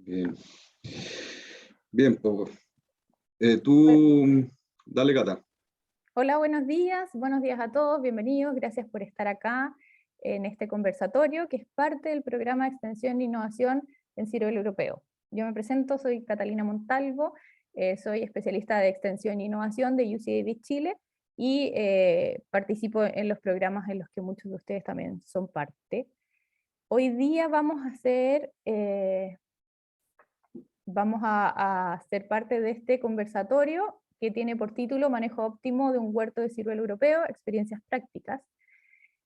Bien, bien, pues, Bueno, tú, dale, Cata. hola, buenos días a todos, bienvenidos, gracias por estar acá en este conversatorio que es parte del programa de Extensión e Innovación en Ciruelo Europeo. Yo me presento, soy Catalina Montalvo, soy especialista de Extensión e Innovación de UC Davis Chile y participo en los programas en los que muchos de ustedes también son parte. Hoy día vamos a ser parte de este conversatorio que tiene por título Manejo óptimo de un huerto de ciruelo europeo, experiencias prácticas.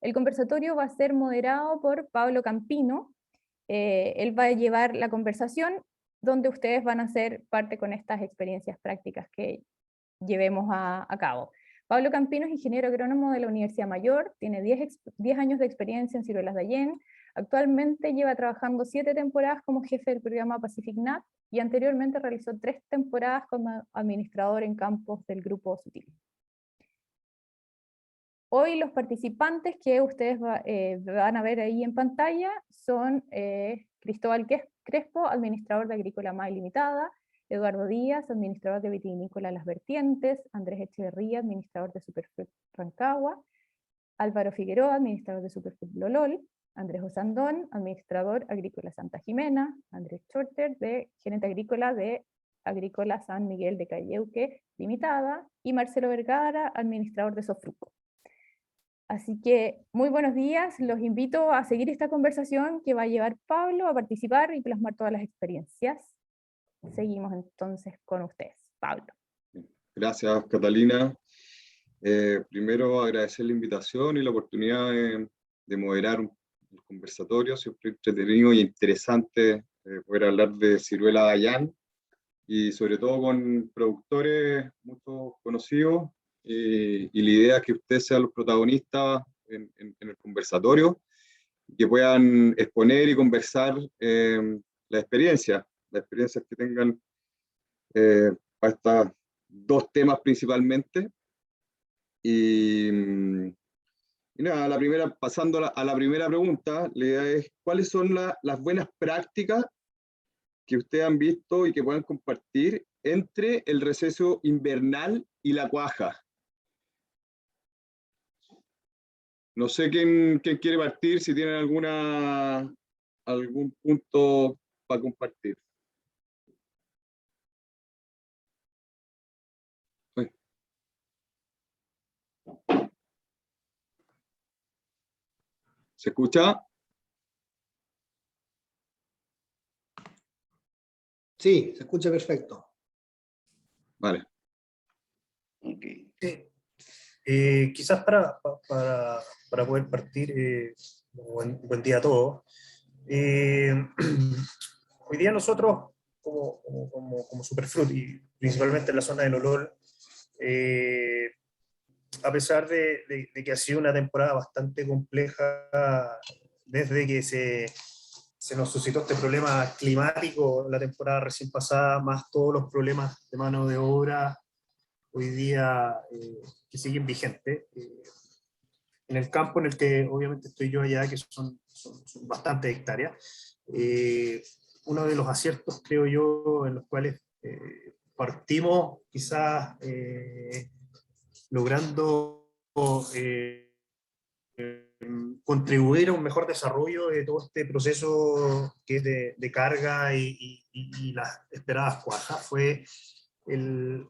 El conversatorio va a ser moderado por Pablo Campino. Él va a llevar la conversación donde ustedes van a ser parte con estas experiencias prácticas que llevemos a cabo. Pablo Campino es ingeniero agrónomo de la Universidad Mayor, tiene 10 años de experiencia en ciruelas de Allén, actualmente lleva trabajando 7 temporadas como jefe del programa Pacific NAT y anteriormente realizó 3 temporadas como administrador en campos del Grupo Sutil. Hoy los participantes que ustedes van a ver ahí en pantalla son Cristóbal Crespo, administrador de Agrícola Más Limitada, Eduardo Díaz, administrador de Vitivinícola Las Vertientes, Andrés Echeverría, administrador de Superfood Rancagua, Álvaro Figueroa, administrador de Superfood Lolol, Andrés Osandón, administrador Agrícola Santa Jimena, Andrés Shorter, gerente agrícola de Agrícola San Miguel de Cayeuque Limitada, y Marcelo Vergara, administrador de Sofruco. Así que muy buenos días, los invito a seguir esta conversación que va a llevar Pablo a participar y plasmar todas las experiencias. Seguimos entonces con ustedes. Pablo. Gracias, Catalina. Primero, agradecer la invitación y la oportunidad de moderar un conversatorio. Siempre entretenido y interesante poder hablar de ciruela de Allán y sobre todo con productores muchos conocidos. Y la idea es que ustedes sean los protagonistas en el conversatorio, que puedan exponer y conversar las experiencias que tengan para estos dos temas principalmente. Y nada, pasando a la primera pregunta, la idea es, ¿cuáles son las buenas prácticas que ustedes han visto y que puedan compartir entre el receso invernal y la cuaja? No sé quién quiere partir, si tienen algún punto para compartir. ¿Se escucha? Sí, se escucha perfecto. Vale. Okay. Quizás para poder partir, buen día a todos. Hoy día nosotros, como Superfruit, y principalmente en la zona del Olol, a pesar de que ha sido una temporada bastante compleja desde que se nos suscitó este problema climático la temporada recién pasada, más todos los problemas de mano de obra hoy día que siguen vigentes. En el campo en el que obviamente estoy yo allá, que son bastantes hectáreas, uno de los aciertos, creo yo, en los cuales partimos quizás logrando contribuir a un mejor desarrollo de todo este proceso que es de carga y las esperadas cuajas, fue el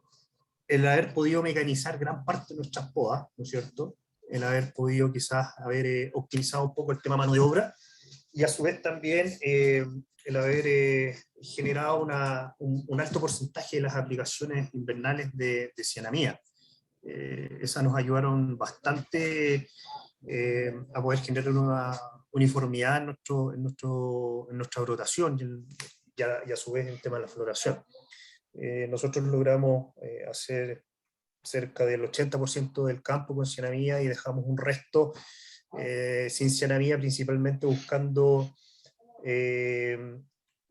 haber podido mecanizar gran parte de nuestras podas, ¿no es cierto? El haber podido quizás haber optimizado un poco el tema mano de obra, y a su vez también el haber generado un alto porcentaje de las aplicaciones invernales de cianamida. Esas nos ayudaron bastante a poder generar una uniformidad en nuestra brotación y a su vez en el tema de la floración. Nosotros logramos hacer cerca del 80% del campo con cianamida y dejamos un resto sin cianamida, principalmente buscando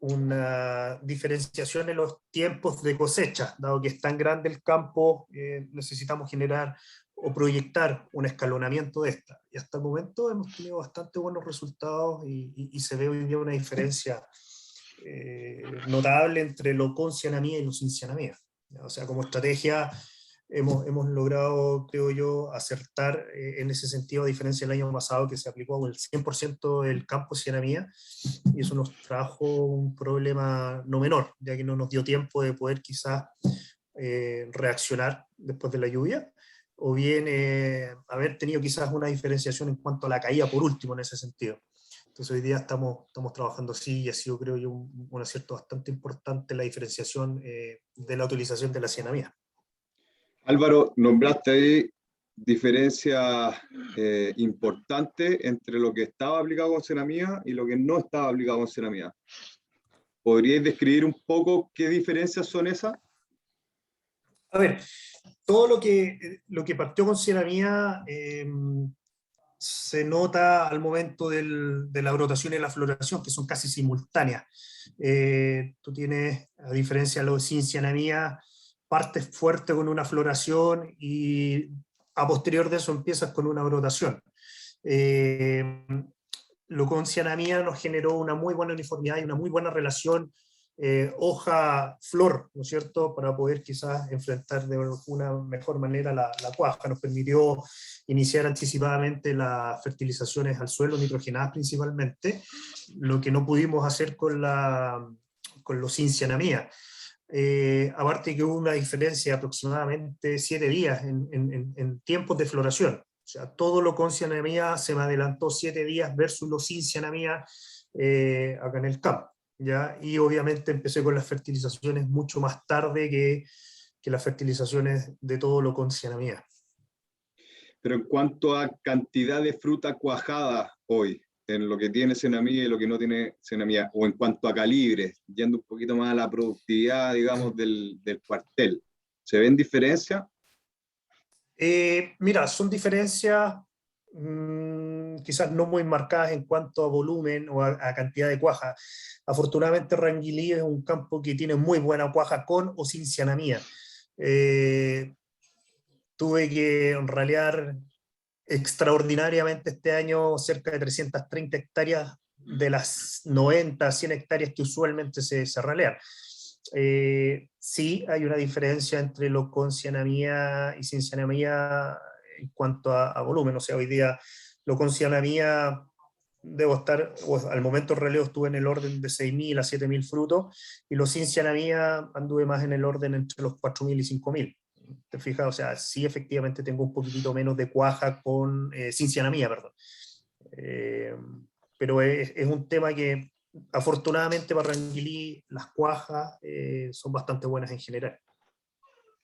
una diferenciación en los tiempos de cosecha. Dado que es tan grande el campo, necesitamos generar o proyectar un escalonamiento de esta. Y hasta el momento hemos tenido bastante buenos resultados y se ve hoy día una diferencia notable entre lo con cianamida y lo sin cianamida. O sea, como estrategia hemos logrado, creo yo, acertar en ese sentido, a diferencia del año pasado que se aplicó el 100% del campo cianamida, y eso nos trajo un problema no menor, ya que no nos dio tiempo de poder quizás reaccionar después de la lluvia, o bien haber tenido quizás una diferenciación en cuanto a la caída por último en ese sentido. Entonces hoy día estamos trabajando así, y ha sido, creo yo, un acierto bastante importante la diferenciación de la utilización de la cianamida. Álvaro, nombraste ahí diferencias importantes entre lo que estaba aplicado con cianamida y lo que no estaba aplicado con cianamida. ¿Podríais describir un poco qué diferencias son esas? A ver, todo lo que partió con cianamida se nota al momento de la brotación y la floración, que son casi simultáneas. Tú tienes, a diferencia de lo sin cianamida, partes fuerte con una floración y a posterior de eso empiezas con una brotación. Lo con cianamida nos generó una muy buena uniformidad y una muy buena relación hoja-flor, ¿no es cierto?, para poder quizás enfrentar de una mejor manera la cuaja. Nos permitió iniciar anticipadamente las fertilizaciones al suelo, nitrogenadas principalmente, lo que no pudimos hacer con los sin cianamida. Aparte que hubo una diferencia de aproximadamente 7 días en tiempos de floración. O sea, todo lo con cianamida se me adelantó 7 días versus lo sin cianamida acá en el campo. ¿Ya? Y obviamente empecé con las fertilizaciones mucho más tarde que las fertilizaciones de todo lo con cianamida. Pero en cuanto a cantidad de fruta cuajada hoy, en lo que tiene cianamida y lo que no tiene cianamida, o en cuanto a calibre, yendo un poquito más a la productividad, digamos, del cuartel, ¿se ven diferencias? Mira, son diferencias quizás no muy marcadas en cuanto a volumen o a cantidad de cuaja. Afortunadamente Ranguilí es un campo que tiene muy buena cuaja con o sin cianamida. Tuve que ralear extraordinariamente este año cerca de 330 hectáreas de las 90, 100 hectáreas que usualmente se ralean. Sí hay una diferencia entre lo con cianamida y sin cianamida en cuanto a volumen. O sea, hoy día lo con cianamida debo estar, al momento del raleo estuve en el orden de 6.000 a 7.000 frutos, y lo sin cianamida anduve más en el orden entre los 4.000 y 5.000. ¿Te fijas? O sea, sí, efectivamente tengo un poquitito menos de cuaja sin cianamida, perdón. Pero es un tema que, afortunadamente para Ranguilí, las cuajas son bastante buenas en general.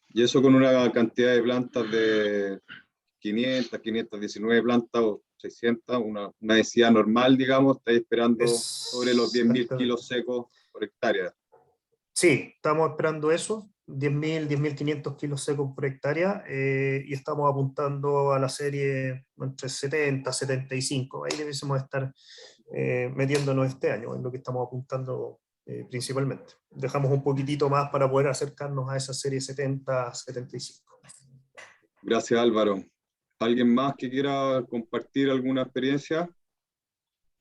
Y eso con una cantidad de plantas de 500, 519 plantas o 600, una densidad normal, digamos, estáis esperando sobre los 10.000 kilos secos por hectárea. Sí, estamos esperando eso, 10.000, 10.500 kilos secos por hectárea, y estamos apuntando a la serie entre 70, 75. Ahí debiésemos estar metiéndonos este año, en lo que estamos apuntando principalmente. Dejamos un poquitito más para poder acercarnos a esa serie 70, 75. Gracias, Álvaro. ¿Alguien más que quiera compartir alguna experiencia?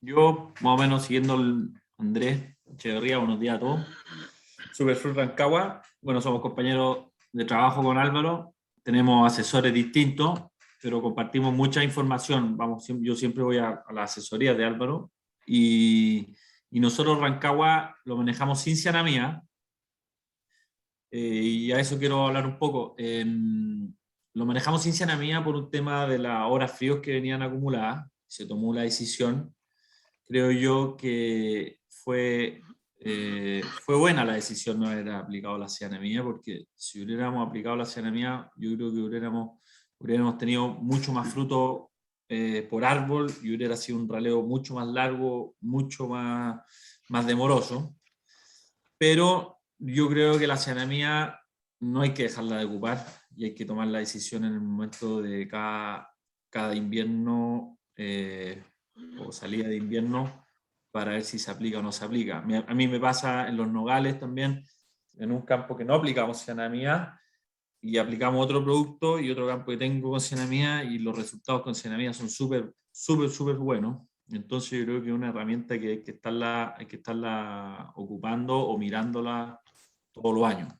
Yo, más o menos siguiendo el Andrés Echeverría, buenos días a todos. Superfruit Rancagua, bueno, somos compañeros de trabajo con Álvaro, tenemos asesores distintos, pero compartimos mucha información. Yo siempre voy a la asesoría de Álvaro, y nosotros Rancagua lo manejamos sin cianamida, y a eso quiero hablar un poco. Lo manejamos sin cianamida por un tema de las horas fríos que venían acumuladas. Se tomó la decisión, creo yo que fue buena la decisión no haber aplicado la cianamida, porque si hubiéramos aplicado la cianamida, yo creo que hubiéramos tenido mucho más fruto por árbol, y hubiera sido un raleo mucho más largo, mucho más demoroso. Pero yo creo que la cianamida no hay que dejarla de ocupar, y hay que tomar la decisión en el momento de cada invierno o salida de invierno, para ver si se aplica o no se aplica. A mí me pasa en los nogales también, en un campo que no aplicamos cianamida y aplicamos otro producto, y otro campo que tengo con cianamida, y los resultados con cianamida son súper buenos. Entonces yo creo que es una herramienta que hay que estarla ocupando o mirándola todos los años.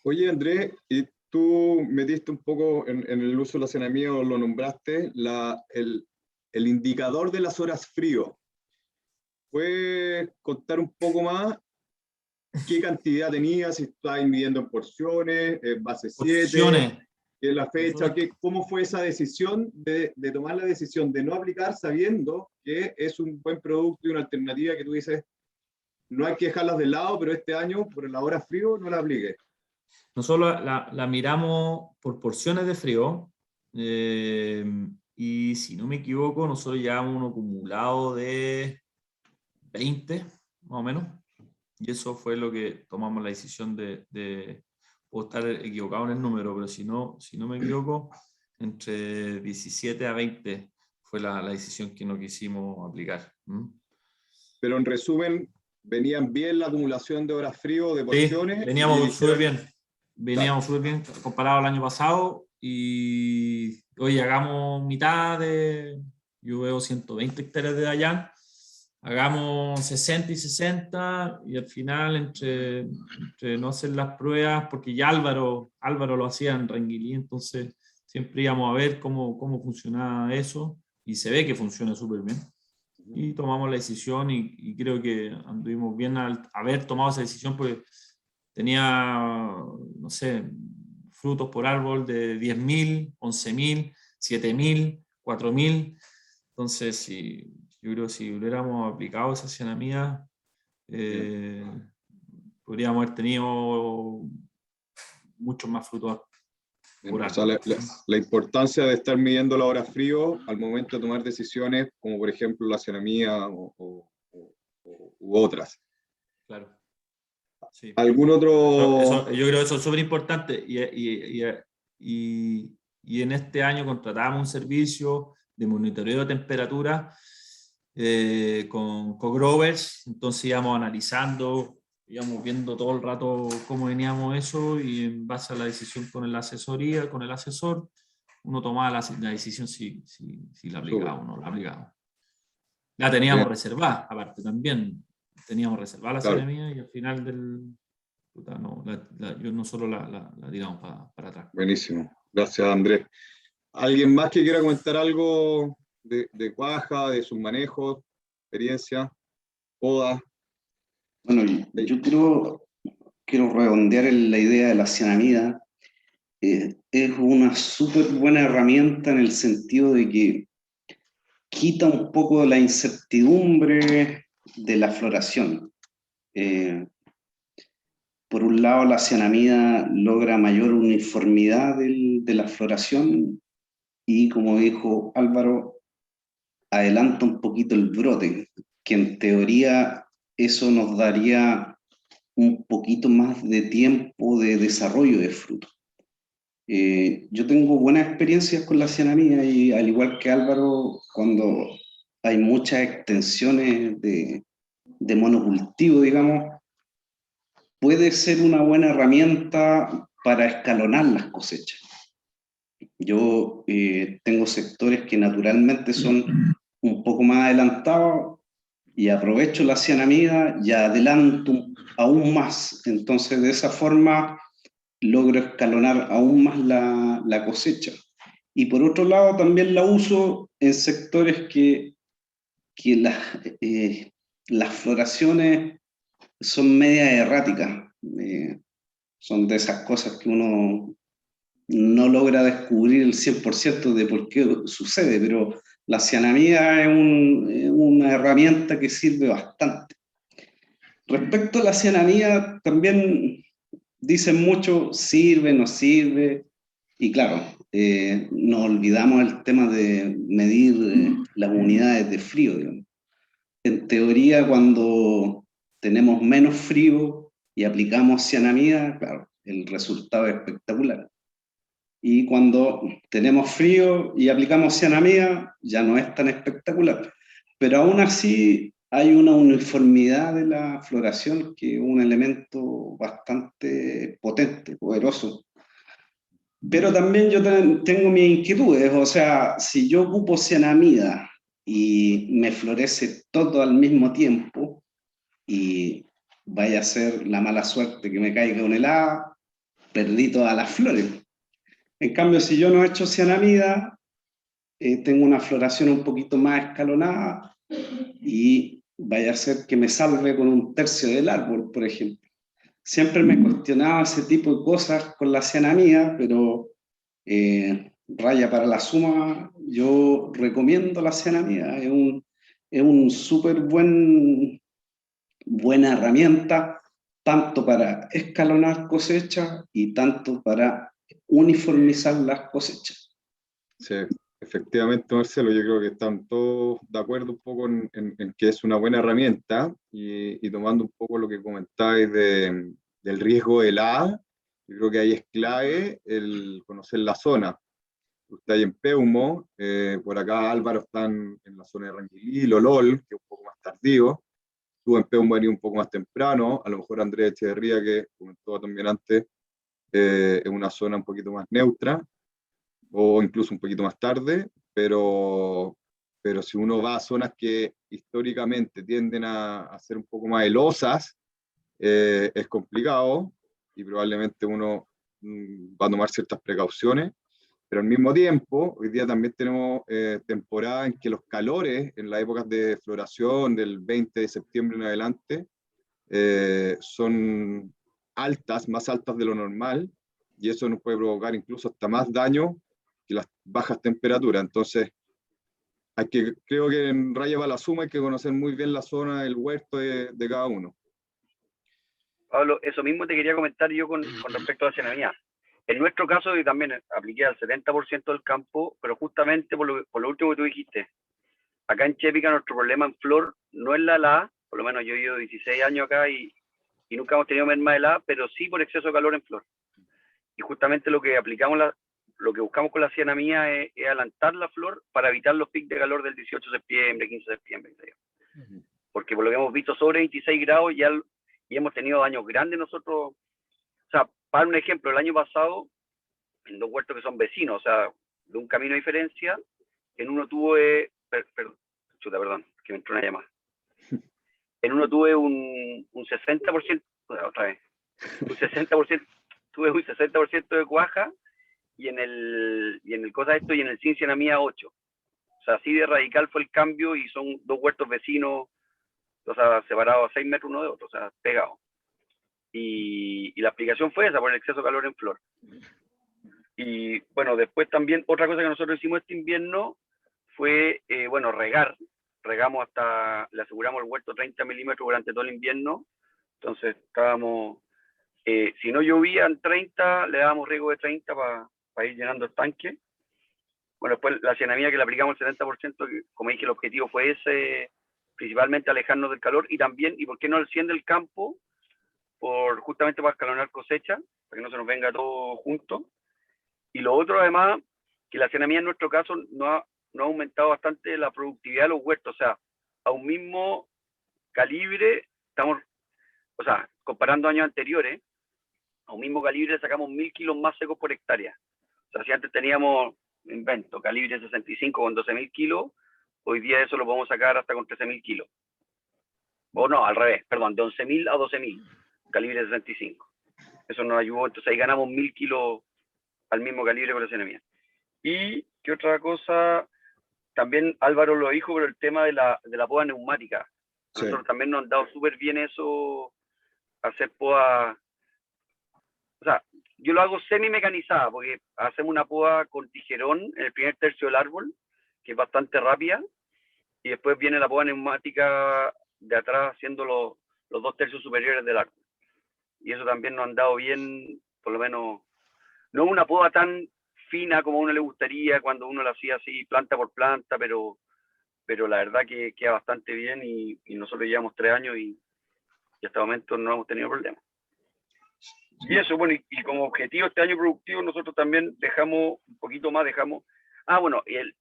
Oye, Andrés, y tú metiste un poco en el uso de la cianamida, o lo nombraste, el indicador de las horas frío. ¿Puedes contar un poco más qué cantidad tenía, si estabas midiendo en porciones, en base 7, Porciones. en la fecha, cómo fue esa decisión de tomar la decisión de no aplicar sabiendo que es un buen producto y una alternativa que tú dices, no hay que dejarlas de lado, pero este año, por la hora frío, no la aplique? Nosotros la miramos por porciones de frío, y si no me equivoco, nosotros llevamos un acumulado de 20, más o menos, y eso fue lo que tomamos la decisión puedo estar equivocado en el número, pero si no me equivoco, entre 17 a 20 fue la decisión que no quisimos aplicar. Pero en resumen, ¿venían bien la acumulación de horas frío, de porciones? Sí, veníamos súper bien. Veníamos súper bien comparado al año pasado, y hoy hagamos mitad yo veo 120 hectáreas de allá, hagamos 60 y 60, y al final entre no hacer las pruebas, porque ya Álvaro lo hacía en Renguilí, entonces siempre íbamos a ver cómo funcionaba eso, y se ve que funciona súper bien. Y tomamos la decisión, y creo que anduvimos bien al haber tomado esa decisión, porque tenía, no sé, frutos por árbol de 10.000, 11.000, 7.000, 4.000. Entonces, yo creo que si hubiéramos aplicado esa cianamida, podríamos haber tenido muchos más frutos. O sea, la importancia de estar midiendo la hora frío al momento de tomar decisiones, como por ejemplo la cianamida u otras. Claro. Sí. ¿Algún otro? Yo creo que eso es súper importante, y en este año contratamos un servicio de monitoreo de temperatura con co-growers, entonces íbamos analizando, íbamos viendo todo el rato cómo veníamos eso, y en base a la decisión con el asesor, uno tomaba la decisión si la aplicaba o no la aplicaba. La teníamos reservada, aparte también, teníamos reservada la cianamida, y al final nosotros la tiramos para atrás. Buenísimo, gracias Andrés. ¿Alguien más que quiera comentar algo de cuaja, de sus manejos, experiencia, poda? Bueno, yo quiero redondear la idea de la cianamida. Es una súper buena herramienta en el sentido de que quita un poco la incertidumbre de la floración. Por un lado, la cianamida logra mayor uniformidad de la floración, y, como dijo Álvaro, adelanta un poquito el brote, que en teoría eso nos daría un poquito más de tiempo de desarrollo de fruto. Yo tengo buenas experiencias con la cianamida, y al igual que Álvaro, cuando hay muchas extensiones de monocultivo, digamos, puede ser una buena herramienta para escalonar las cosechas. Yo tengo sectores que naturalmente son un poco más adelantados, y aprovecho la cianamida y adelanto aún más. Entonces, de esa forma logro escalonar aún más la cosecha. Y por otro lado, también la uso en sectores que las floraciones son media erráticas. Son de esas cosas que uno no logra descubrir el 100% de por qué sucede, pero la cianamida es una herramienta que sirve bastante. Respecto a la cianamida, también dicen mucho, sirve, no sirve, y claro, nos olvidamos el tema de medir las unidades de frío, digamos. En teoría, cuando tenemos menos frío y aplicamos cianamida, claro, el resultado es espectacular. Y cuando tenemos frío y aplicamos cianamida, ya no es tan espectacular. Pero aún así hay una uniformidad de la floración, que es un elemento bastante potente, poderoso. Pero también yo tengo mis inquietudes. O sea, si yo ocupo cianamida y me florece todo al mismo tiempo, y vaya a ser la mala suerte que me caiga una helada, perdí todas las flores. En cambio, si yo no he hecho cianamida, tengo una floración un poquito más escalonada y vaya a ser que me salve con un tercio del árbol, por ejemplo. Siempre me cuestionaba ese tipo de cosas con la cianamida, pero raya para la suma, yo recomiendo la cianamida. Es un súper buena herramienta, tanto para escalonar cosechas y tanto para uniformizar las cosechas. Sí, efectivamente, Marcelo, yo creo que están todos de acuerdo un poco en que es una buena herramienta y tomando un poco lo que comentáis del riesgo de helada, yo creo que ahí es clave el conocer la zona. Usted ahí en Peumo, por acá Álvaro está en la zona de Ranquilí, Lolol, que es un poco más tardío. Tú en Peumo venís un poco más temprano, a lo mejor Andrés Echeverría, que comentó también antes, es una zona un poquito más neutra, o incluso un poquito más tarde, pero si uno va a zonas que históricamente tienden a ser un poco más helosas, es complicado y probablemente uno va a tomar ciertas precauciones, pero al mismo tiempo, hoy día también tenemos temporada en que los calores, en las épocas de floración, del 20 de septiembre en adelante, son altas, más altas de lo normal, y eso nos puede provocar incluso hasta más daño que las bajas temperaturas. Entonces, creo que en Raya va la suma, hay que conocer muy bien la zona, el huerto de cada uno. Pablo, eso mismo te quería comentar yo con respecto a la cianamida. En nuestro caso, yo también apliqué al 70% del campo, pero justamente por lo último que tú dijiste, acá en Chépica nuestro problema en flor no es la helada, por lo menos yo llevo 16 años acá y nunca hemos tenido merma de helada, pero sí por exceso de calor en flor. Y justamente lo que buscamos con la cianamida es adelantar la flor para evitar los picos de calor del 18 de septiembre, 15 de septiembre. Porque por lo que hemos visto sobre 26 grados y hemos tenido daños grandes nosotros. O sea, para un ejemplo, el año pasado, en dos huertos que son vecinos, o sea, de un camino de diferencia, en uno tuve, perdón, que me entró una llamada. En uno tuve un 60%, otra vez, un 60%, tuve un 60% de cuaja y en el sin cianamida 8. O sea, así de radical fue el cambio y son dos huertos vecinos, o sea, separados a 6 metros uno de otro, o sea, pegados. Y la aplicación fue esa, por el exceso de calor en flor. Y bueno, después también otra cosa que nosotros hicimos este invierno fue, regar. Regamos le aseguramos el huerto 30 milímetros durante todo el invierno. Entonces estábamos, si no llovía en 30, le dábamos riego de 30 para ir llenando el tanque. Bueno, después la cianamida que le aplicamos el 70%, que, como dije, el objetivo fue ese, principalmente alejarnos del calor y también, ¿y por qué no el 100 del campo? Justamente para escalonar cosecha, para que no se nos venga todo junto. Y lo otro, además, que la cianamida en nuestro caso no ha aumentado bastante la productividad de los huertos. O sea, a un mismo calibre, comparando años anteriores, a un mismo calibre sacamos 1000 kilos más secos por hectárea. O sea, si antes teníamos, calibre 65 con 12.000 kilos, hoy día eso lo podemos sacar hasta con 13.000 kilos. O no, al revés, perdón, de 11.000 a 12.000, calibre 65. Eso nos ayudó, entonces ahí ganamos 1000 kilos al mismo calibre con la cianamida. Y qué otra cosa, también Álvaro lo dijo, pero el tema de la poda neumática. Sí. Nosotros también nos han dado súper bien eso, hacer poda. O sea, yo lo hago semi-mecanizada, porque hacemos una poda con tijerón en el primer tercio del árbol, que es bastante rápida, y después viene la poda neumática de atrás haciendo los 2 tercios superiores del árbol. Y eso también nos han dado bien, por lo menos, no una poda tan fina como a uno le gustaría cuando uno la hacía así planta por planta, pero la verdad que queda bastante bien y nosotros llevamos 3 años y hasta el momento no hemos tenido problemas. Y eso, bueno, y como objetivo este año productivo nosotros también dejamos un poquito más, y el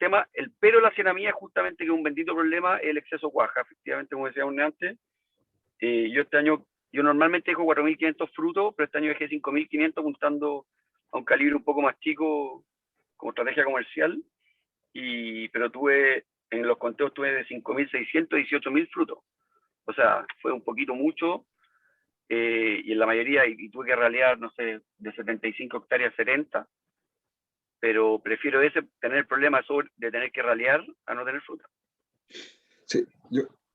pero de la cianamida justamente que es un bendito problema, el exceso cuaja, efectivamente, como decíamos antes. Yo este año, normalmente dejo 4.500 frutos, pero este año dejé 5.500 apuntando a un calibre un poco más chico como estrategia comercial, pero tuve en los conteos tuve de 5.600 y 18.000 frutos. O sea, fue un poquito mucho, y en la mayoría, y tuve que ralear, no sé, de 75 hectáreas 70, pero prefiero tener el problema de tener que ralear a no tener fruta. Sí,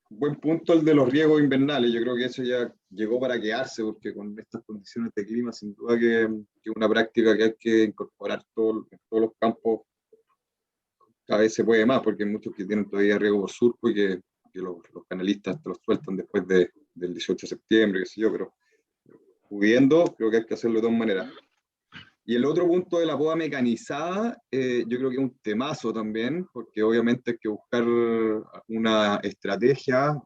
buen punto el de los riegos invernales. Yo creo que eso ya llegó para quedarse, porque con estas condiciones de clima, sin duda que es una práctica que hay que incorporar en todos los campos. Cada vez se puede más, porque hay muchos que tienen todavía riego por surco y que los canalistas te los sueltan después del 18 de septiembre, qué sé yo, pero pudiendo, creo que hay que hacerlo de todas maneras. Y el otro punto de la poda mecanizada, yo creo que es un temazo también, porque obviamente hay que buscar una estrategia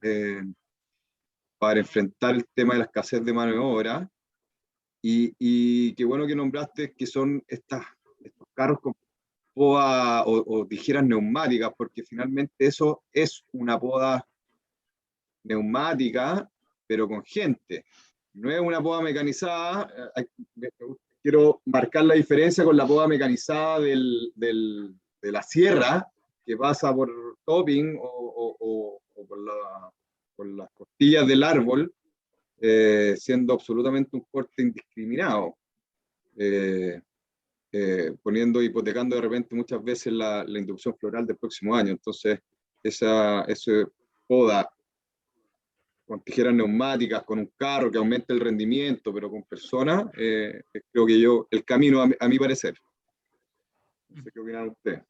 para enfrentar el tema de la escasez de mano de obra. Y qué bueno que nombraste que son estos carros con poda o tijeras neumáticas, porque finalmente eso es una poda neumática, pero con gente. No es una poda mecanizada. Quiero marcar la diferencia con la poda mecanizada de la sierra, que pasa por topping o por las costillas del árbol, siendo absolutamente un corte indiscriminado, hipotecando de repente muchas veces la inducción floral del próximo año. Entonces, esa poda con tijeras neumáticas, con un carro que aumente el rendimiento, pero con personas, creo que el camino a mi parecer. No sé qué opinan ustedes.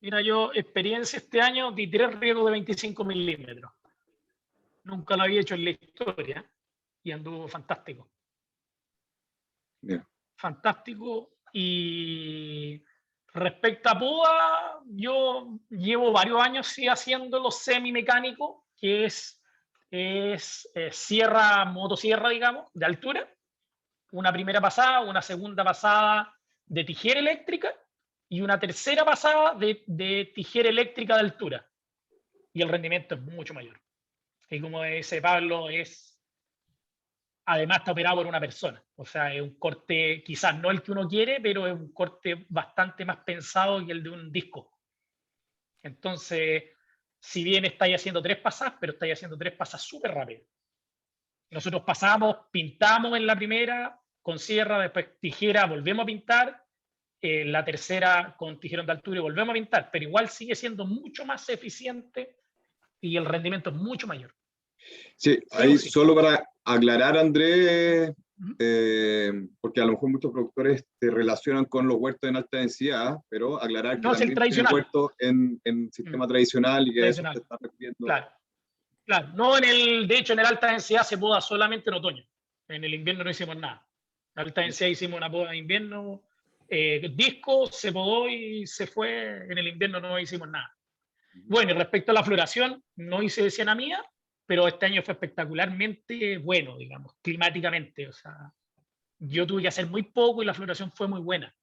Mira, yo experiencia este año di 3 riegos de 25 milímetros. Nunca lo había hecho en la historia y anduvo fantástico. Bien. Fantástico. Y respecto a poda, yo llevo varios años sí, haciendo lo semimecánico, que es motosierra, digamos, de altura. Una primera pasada, una segunda pasada de tijera eléctrica y una tercera pasada de tijera eléctrica de altura. Y el rendimiento es mucho mayor. Y como dice Pablo, además está operado por una persona. O sea, es un corte, quizás no el que uno quiere, pero es un corte bastante más pensado que el de un disco. Entonces, si bien estáis haciendo 3 pasadas, pero estáis haciendo 3 pasadas súper rápido. Nosotros pasamos, pintamos en la primera con sierra, después tijera, volvemos a pintar, la tercera con tijerón de altura y volvemos a pintar, pero igual sigue siendo mucho más eficiente y el rendimiento es mucho mayor. Sí, ahí solo para aclarar, Andrés, porque a lo mejor muchos productores te relacionan con los huertos en alta densidad, pero aclarar que no, también tiene huertos en sistema tradicional y que eso te está refiriendo. Claro. No, de hecho en el alta densidad se poda solamente en otoño. En el invierno no hicimos nada. En alta densidad hicimos una poda de invierno, disco, se podó y se fue. En el invierno no hicimos nada. Bueno, y respecto a la floración, no hice cianamida, pero este año fue espectacularmente bueno, digamos, climáticamente. O sea, yo tuve que hacer muy poco y la floración fue muy buena.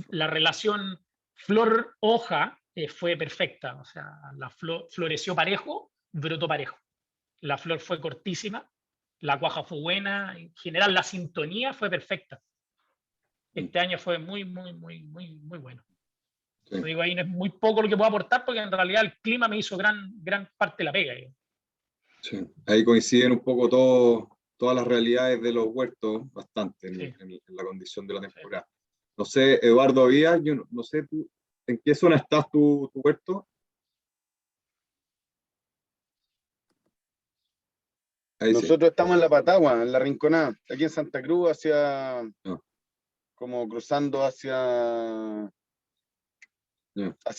La relación flor-hoja fue perfecta. O sea, la floreció parejo, brotó parejo. La flor fue cortísima, la cuaja fue buena, en general la sintonía fue perfecta. Este año fue muy, muy, muy, muy, muy bueno. Sí. Digo, ahí no es muy poco lo que puedo aportar porque en realidad el clima me hizo gran parte de la pega. Sí. Ahí coinciden un poco todas las realidades de los huertos bastante en la condición de la temporada. Sí. No sé, Eduardo Díaz, yo no sé, ¿en qué zona estás tu huerto? Nosotros estamos en La Patagua, en La Rinconada, aquí en Santa Cruz, como cruzando hacia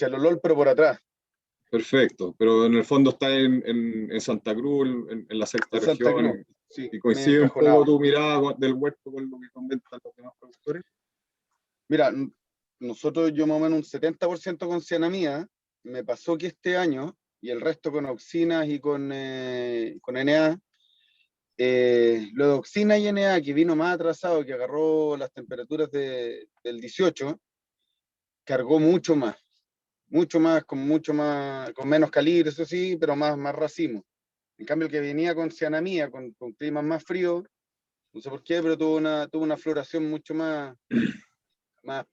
Lolol, pero por atrás. Perfecto, pero en el fondo está en Santa Cruz, en la sexta región, sí, y coincide un poco tu mirada del huerto con lo que comentan los demás productores. Mira, yo más o menos un 70% con cianamida, me pasó que este año, y el resto con auxinas y con NA, lo de auxina y NA, que vino más atrasado, que agarró las temperaturas del 18, cargó mucho más, con menos calibre, eso sí, pero más racimo. En cambio, el que venía con cianamida, con climas más fríos, no sé por qué, pero tuvo una floración mucho más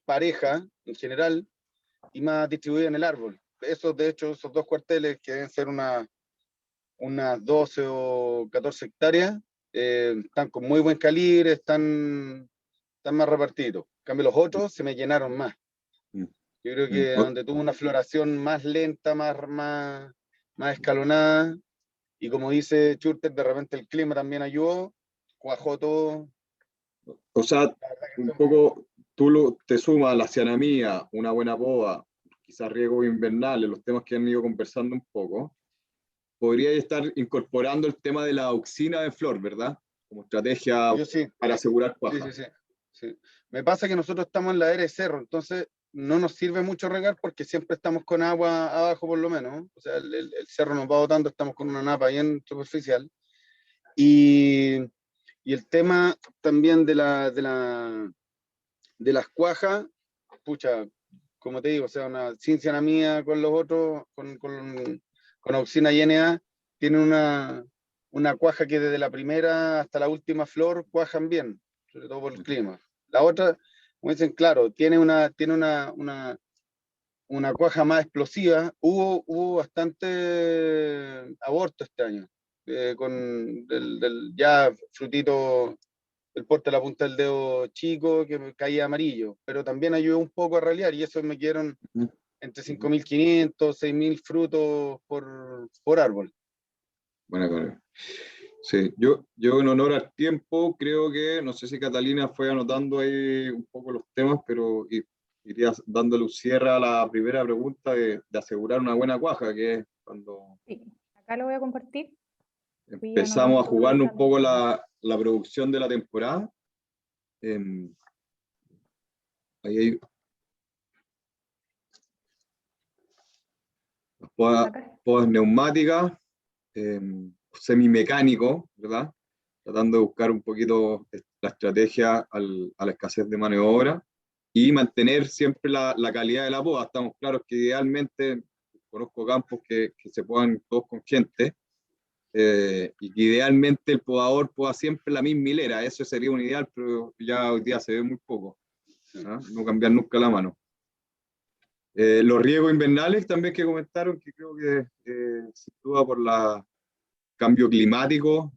pareja en general y más distribuida en el árbol. esos, de hecho, esos 2 cuarteles, que deben ser unas 12 o 14 hectáreas, están con muy buen calibre, están más repartidos. En cambio, los otros se me llenaron más. Mm. Yo creo que Mm. donde tuvo una floración más lenta, más escalonada, y como dice Schurter, de repente el clima también ayudó, cuajó todo. O sea, un poco te sumas la cianamía, una buena poda, quizás riegos invernales, los temas que han ido conversando un poco. Podría estar incorporando el tema de la auxina de flor, ¿verdad? Como estrategia Yo sí, para asegurar sí, cuaja. sí. Me pasa que nosotros estamos en la era de cerro, entonces no nos sirve mucho regar porque siempre estamos con agua abajo por lo menos. O sea, el cerro nos va botando, estamos con una napa bien superficial. Y el tema también de las cuajas, pucha, como te digo, o sea, una sin cianamía con los otros, con auxina y NA, tiene una cuaja que desde la primera hasta la última flor cuajan bien, sobre todo por el clima. La otra, como dicen, claro, tiene una cuaja más explosiva. Hubo bastante aborto este año, con del ya frutito el porte de la punta del dedo chico que me caía amarillo, pero también ayudó un poco a ralear y eso me quedaron entre 5.500, 6.000 frutos por árbol. Bueno, claro. Sí, yo en honor al tiempo creo que, no sé si Catalina fue anotando ahí un poco los temas, pero iría dándole un cierre a la primera pregunta de asegurar una buena cuaja, que es cuando Sí, acá lo voy a compartir. Fui empezamos a anotando jugarnos un poco los la producción de la temporada. Ahí hay las acá. podas neumáticas, semimecánico, ¿verdad? Tratando de buscar un poquito la estrategia a la escasez de mano de obra y mantener siempre la calidad de la poda. Estamos claros que idealmente, conozco campos que se podan todos con gente, y que idealmente el podador poda siempre la misma hilera. Eso sería un ideal, pero ya hoy día se ve muy poco, ¿no? No cambiar nunca la mano. Los riegos invernales también que comentaron, que creo que sin duda por la cambio climático,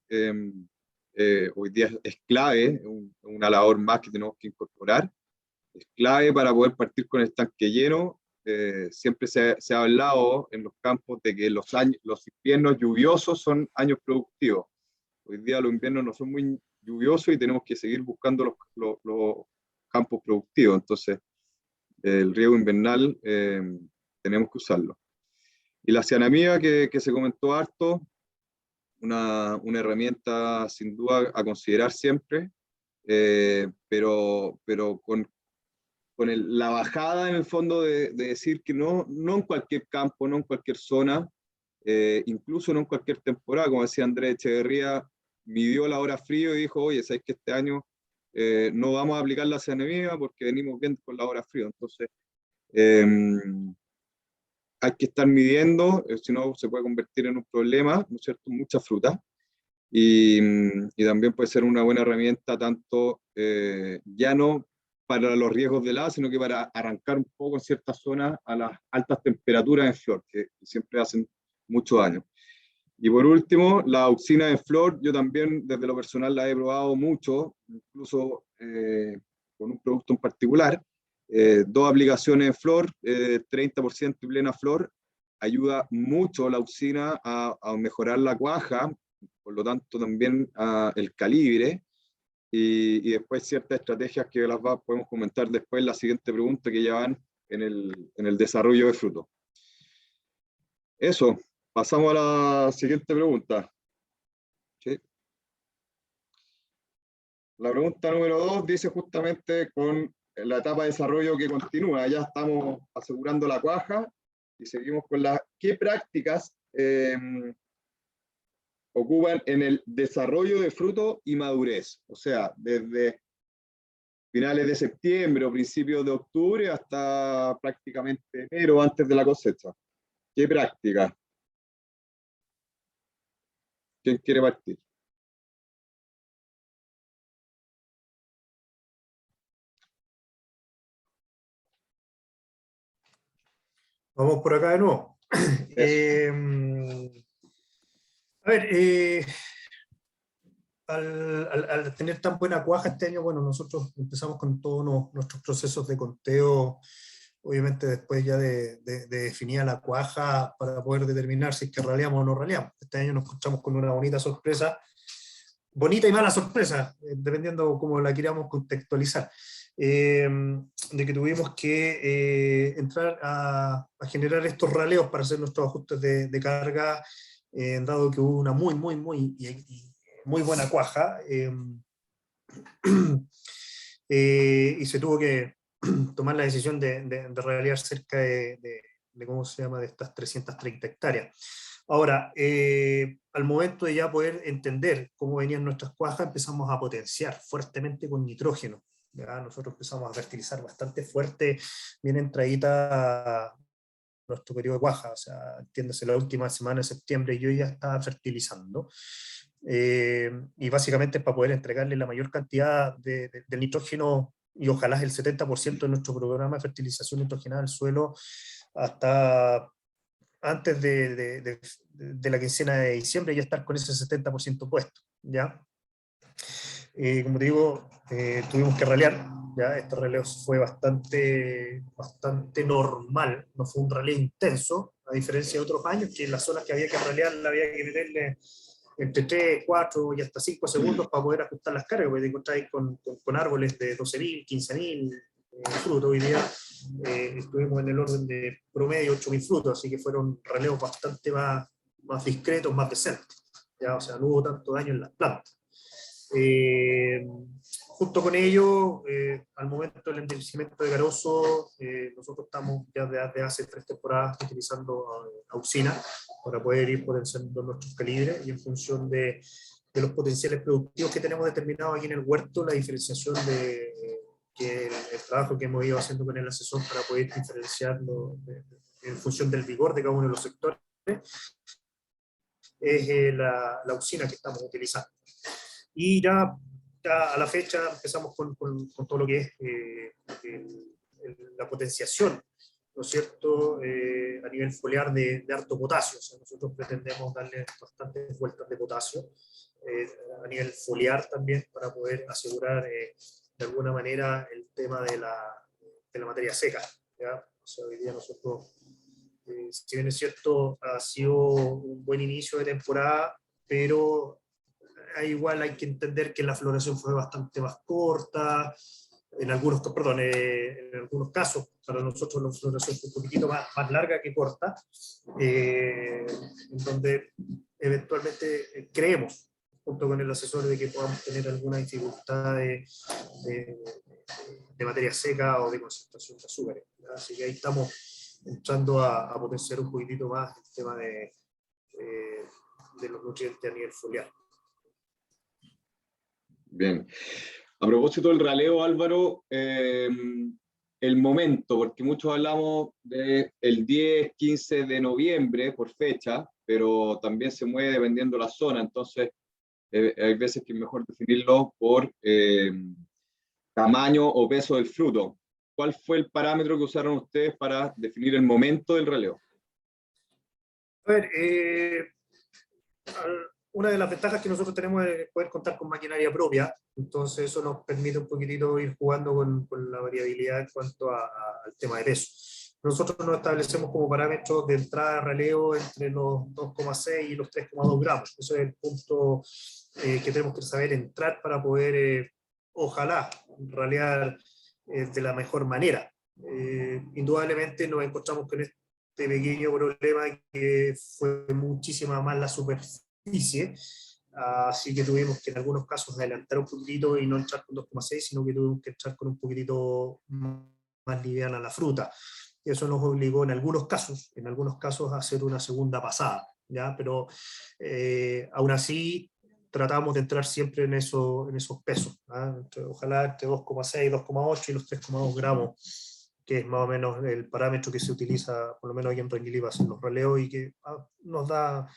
hoy día es clave, una labor más que tenemos que incorporar, es clave para poder partir con el tanque lleno. Siempre se ha hablado en los campos de que los inviernos lluviosos son años productivos. Hoy día los inviernos no son muy lluviosos y tenemos que seguir buscando los campos productivos. Entonces, el riego invernal tenemos que usarlo. Y la cianamida que se comentó harto, una herramienta sin duda a considerar siempre, pero con la bajada en el fondo de decir que no en cualquier campo, no en cualquier zona, incluso no en cualquier temporada, como decía Andrés Echeverría, midió la hora frío y dijo, oye, ¿sabes que este año no vamos a aplicar la cianamida porque venimos bien con la hora frío? Entonces, hay que estar midiendo, si no se puede convertir en un problema, ¿no es cierto? Mucha fruta. Y también puede ser una buena herramienta tanto ya no para los riesgos de helada, sino que para arrancar un poco en ciertas zonas a las altas temperaturas en flor, que siempre hacen mucho daño. Y por último, la auxina de flor, yo también desde lo personal la he probado mucho, incluso con un producto en particular, 2 aplicaciones en flor, 30% y plena flor, ayuda mucho la auxina a mejorar la cuaja, por lo tanto también el calibre, y después ciertas estrategias que podemos comentar después en la siguiente pregunta que ya van en el desarrollo de frutos. Eso, pasamos a la siguiente pregunta. ¿Sí? La pregunta número 2 dice justamente con la etapa de desarrollo que continúa. Ya estamos asegurando la cuaja y seguimos con ¿qué prácticas ocupan en el desarrollo de fruto y madurez? O sea, desde finales de septiembre o principios de octubre hasta prácticamente enero antes de la cosecha. ¿Qué prácticas? ¿Quién quiere partir? Vamos por acá de nuevo. A ver, al tener tan buena cuaja este año, bueno, nosotros empezamos con todos nuestros procesos de conteo, obviamente después ya de definir la cuaja para poder determinar si es que raleamos o no raleamos. Este año nos encontramos con una bonita sorpresa, bonita y mala sorpresa, dependiendo cómo la queríamos contextualizar, de que tuvimos que entrar a generar estos raleos para hacer nuestros ajustes de carga, dado que hubo una muy buena cuaja, y se tuvo que tomar la decisión de ralear cerca de ¿cómo se llama?, de estas 330 hectáreas. Ahora, al momento de ya poder entender cómo venían nuestras cuajas, empezamos a potenciar fuertemente con nitrógeno. ¿Ya? Nosotros empezamos a fertilizar bastante fuerte, bien entradita nuestro periodo de cuaja, o sea, entiéndase, la última semana de septiembre yo ya estaba fertilizando, y básicamente para poder entregarle la mayor cantidad de nitrógeno, y ojalá el 70% de nuestro programa de fertilización nitrogenada al suelo hasta antes de la quincena de diciembre, ya estar con ese 70% puesto, ¿ya? Como te digo, tuvimos que ralear, ¿ya? Este raleo fue bastante normal, no fue un raleo intenso, a diferencia de otros años, que en las zonas que había que ralear había que meterle entre 3, 4 y hasta 5 segundos para poder ajustar las cargas, porque te encontráis con árboles de 12.000, 15.000 frutos. Hoy día estuvimos en el orden de promedio 8.000 frutos, así que fueron raleos bastante más discretos, más decentes, ¿ya? O sea, no hubo tanto daño en las plantas. Junto con ello, al momento del envejecimiento de garoso, nosotros estamos ya desde hace 3 temporadas utilizando auxina para poder ir potenciando nuestros calibres, y en función de los potenciales productivos que tenemos determinados aquí en el huerto, la diferenciación que el trabajo que hemos ido haciendo con el asesor para poder diferenciarlo en función del vigor de cada uno de los sectores, es la auxina que estamos utilizando. Y ya a la fecha empezamos con todo lo que es la potenciación, ¿no es cierto?, a nivel foliar de harto potasio. O sea, nosotros pretendemos darle bastantes vueltas de potasio a nivel foliar también, para poder asegurar de alguna manera el tema de la materia seca, ¿ya? O sea, hoy día nosotros, si bien es cierto, ha sido un buen inicio de temporada, pero igual hay que entender que la floración fue bastante más corta, en algunos casos, para nosotros la floración fue un poquitito más larga que corta, en donde eventualmente creemos, junto con el asesor, de que podamos tener alguna dificultad de materia seca o de concentración de azúcares. Así que ahí estamos entrando a potenciar un poquitito más el tema de los nutrientes a nivel foliar. Bien. A propósito del raleo, Álvaro, el momento, porque muchos hablamos del 10, 15 de noviembre por fecha, pero también se mueve dependiendo la zona, entonces hay veces que es mejor definirlo por tamaño o peso del fruto. ¿Cuál fue el parámetro que usaron ustedes para definir el momento del raleo? A ver, una de las ventajas que nosotros tenemos es poder contar con maquinaria propia, entonces eso nos permite un poquitito ir jugando con la variabilidad en cuanto al tema de peso. Nosotros nos establecemos como parámetros de entrada de raleo entre los 2,6 y los 3,2 gramos. Eso es el punto que tenemos que saber entrar para poder, ojalá, ralear de la mejor manera. Indudablemente nos encontramos con este pequeño problema, que fue muchísima más la superficie, así que tuvimos que en algunos casos adelantar un poquitito y no entrar con 2,6, sino que tuvimos que entrar con un poquitito más liviana la fruta. Eso nos obligó en algunos casos a hacer una segunda pasada, ¿ya? Pero aún así tratamos de entrar siempre en esos pesos, ¿ah? Ojalá entre 2,6, 2,8 y los 3,2 gramos, que es más o menos el parámetro que se utiliza, por lo menos aquí en Ranguilí, para hacer los raleos, y que nos da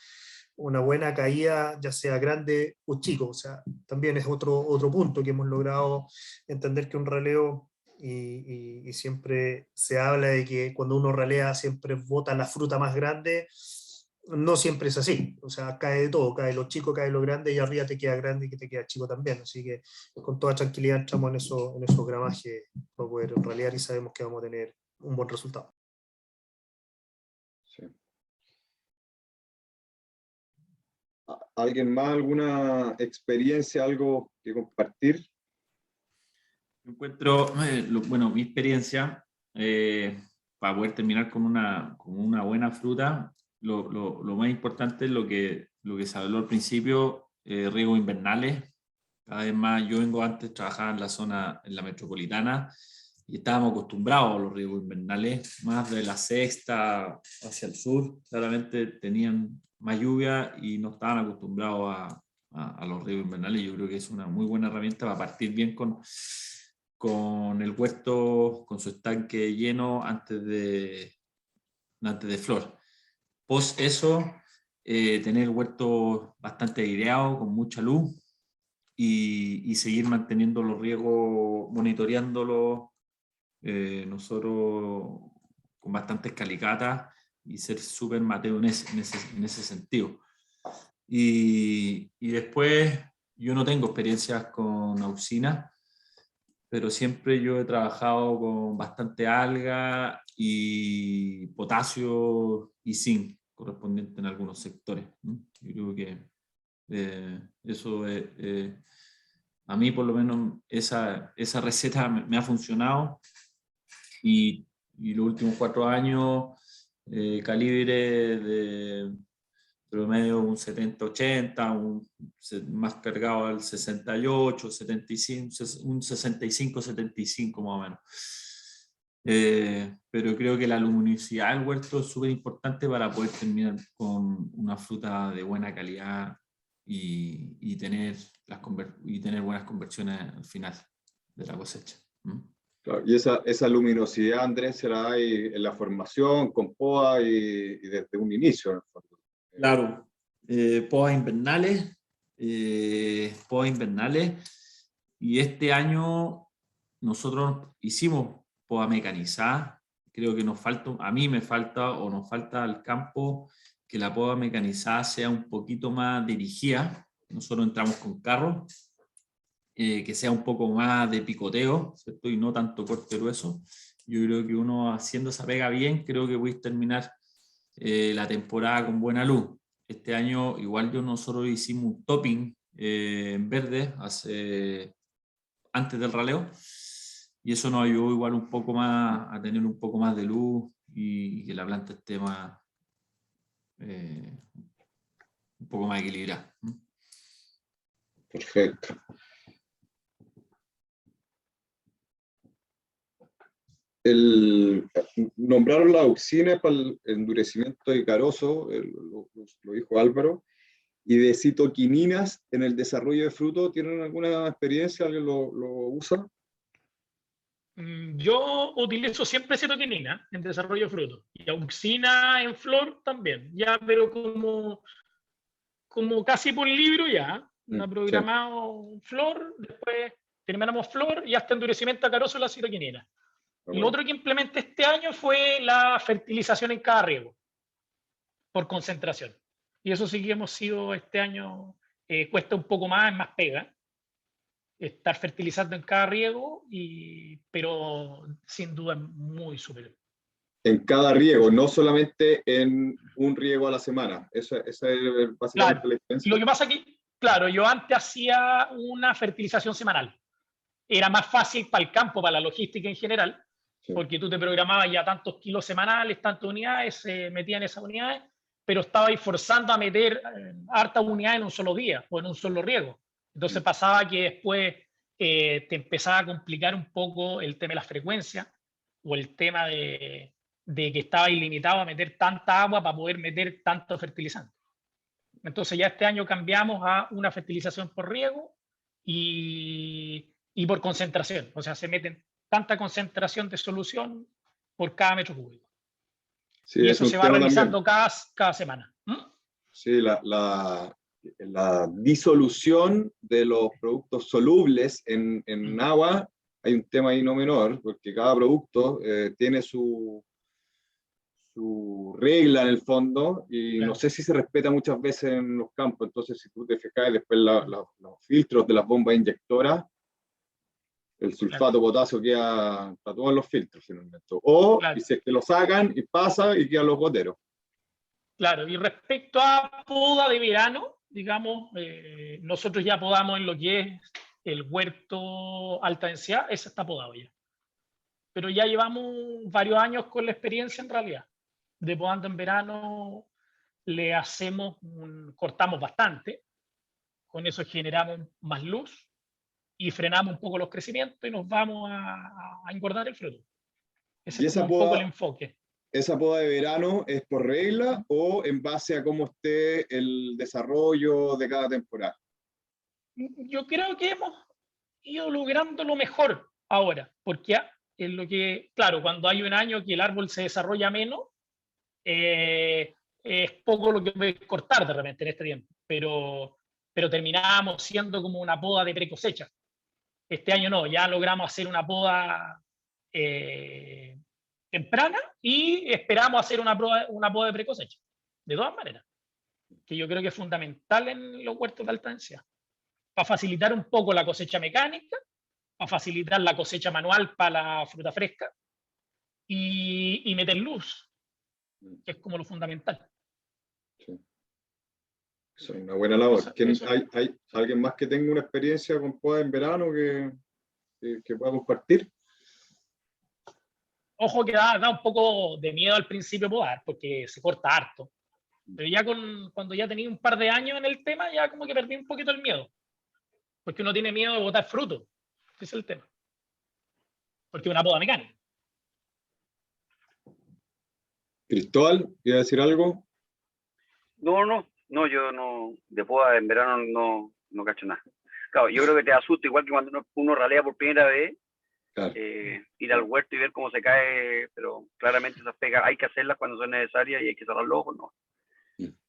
una buena caída, ya sea grande o chico. O sea, también es otro punto que hemos logrado entender, que un raleo y siempre se habla de que cuando uno ralea siempre bota la fruta más grande. No siempre es así, o sea, cae de todo, cae lo chico, cae lo grande, y arriba te queda grande y que te queda chico también, así que con toda tranquilidad entramos en esos gramajes para poder ralear y sabemos que vamos a tener un buen resultado. Sí. ¿Alguien más, alguna experiencia, algo que compartir? Encuentro, bueno, mi experiencia, para poder terminar con una buena fruta, lo más importante es lo que se habló al principio, riegos invernales. Cada vez más, yo antes trabajaba en la zona, en la metropolitana, y estábamos acostumbrados a los riegos invernales, más de la sexta hacia el sur, claramente tenían más lluvia y no estaban acostumbrados a los riegos invernales. Yo creo que es una muy buena herramienta para partir bien con el huerto, con su estanque lleno antes de flor. Post eso, tener el huerto bastante aireado, con mucha luz, y seguir manteniendo los riegos, monitoreándolos, nosotros con bastantes calicatas, y ser súper mateo en ese sentido. Y después, yo no tengo experiencias con auxinas, pero siempre yo he trabajado con bastante alga y potasio y zinc correspondiente en algunos sectores, ¿no? Yo creo que eso a mí por lo menos esa receta me ha funcionado, y los últimos 4 años calibre de promedio un 70-80, más cargado al 68, 75, un 65-75 más o menos. Pero creo que la luminosidad del huerto es súper importante para poder terminar con una fruta de buena calidad y tener buenas conversiones al final de la cosecha. Claro, y esa luminosidad, Andrés, será ahí en la formación, con poda y desde un inicio, en el fondo. Claro, podas invernales, y este año nosotros hicimos poda mecanizada. Creo que a mí me falta, o nos falta al campo, que la poda mecanizada sea un poquito más dirigida. Nosotros entramos con carro, que sea un poco más de picoteo, ¿cierto? Y no tanto corte grueso. Yo creo que uno haciendo esa pega bien, creo que voy a terminar la temporada con buena luz. Este año igual nosotros hicimos un topping en verde antes del raleo, y eso nos ayudó igual un poco más a tener un poco más de luz y que la planta esté más un poco más equilibrada. Perfecto. Nombraron la auxina para el endurecimiento de carozo, lo dijo Álvaro, y de citoquininas en el desarrollo de fruto. ¿Tienen alguna experiencia? ¿Alguien lo usa? Yo utilizo siempre citoquinina en desarrollo de fruto, y auxina en flor también, ya, pero como casi por libro ya, no programado flor, después terminamos flor y hasta endurecimiento a carozo la citoquinina. Y lo otro que implementé este año fue la fertilización en cada riego, por concentración. Y eso sí que hemos sido este año, cuesta un poco más, es más pega, estar fertilizando en cada riego, pero sin duda es muy superior. En cada riego, no solamente en un riego a la semana. Esa es básicamente claro, la diferencia. Lo que pasa aquí, claro, yo antes hacía una fertilización semanal. Era más fácil para el campo, para la logística en general, porque tú te programabas ya tantos kilos semanales, tantas unidades, se metían esas unidades, pero estabais forzando a meter hartas unidades en un solo día o en un solo riego. Entonces pasaba que después te empezaba a complicar un poco el tema de la frecuencia, o el tema de que estaba ilimitado a meter tanta agua para poder meter tanto fertilizante. Entonces ya este año cambiamos a una fertilización por riego y por concentración. O sea, se meten tanta concentración de solución por cada metro cúbico. Sí, y eso se va realizando cada semana. Sí, la disolución de los productos solubles en agua hay un tema ahí no menor, porque cada producto tiene su regla en el fondo, y Claro. no sé si se respeta muchas veces en los campos. Entonces, si tú te fijas, después los filtros de las bombas inyectoras, el sulfato potasio queda para todos los filtros finalmente. O Claro. y si es que lo sacan y pasa y quedan los goteros. Claro, y respecto a poda de verano, digamos, nosotros ya podamos en lo que es el huerto alta densidad, ese está podado ya. Pero ya llevamos varios años con la experiencia en realidad. De podando en verano le hacemos, cortamos bastante, con eso generamos más luz y frenamos un poco los crecimientos y nos vamos a engordar el fruto. Ese ¿Y es como un poco el enfoque. esa poda de verano es por regla o en base a cómo esté el desarrollo de cada temporada? Yo creo que hemos ido logrando lo mejor ahora, porque en lo que, claro, cuando hay un año que el árbol se desarrolla menos, es poco lo que puede cortar de repente en este tiempo, pero terminamos siendo como una poda de precosecha. Este año no, ya logramos hacer una poda temprana y esperamos hacer una poda de precosecha, de todas maneras, que yo creo que es fundamental en los huertos de alta densidad, para facilitar un poco la cosecha mecánica, para facilitar la cosecha manual para la fruta fresca y meter luz, que es como lo fundamental. Sí. Eso es una buena labor. Eso. ¿Hay alguien más que tenga una experiencia con poda en verano que pueda compartir? Ojo que da un poco de miedo al principio podar, porque se corta harto. Pero ya cuando ya tenía un par de años en el tema, ya como que perdí un poquito el miedo. Porque uno tiene miedo de botar fruto. Ese es el tema. Porque es una poda mecánica. Cristóbal, ¿quiere decir algo? No, yo no, de poda en verano no cacho nada. Claro, yo creo que te asusta igual que cuando uno ralea por primera vez, Claro. ir al huerto y ver cómo se cae, pero claramente esas pegas hay que hacerlas cuando son necesarias y hay que cerrar los ojos, ¿no?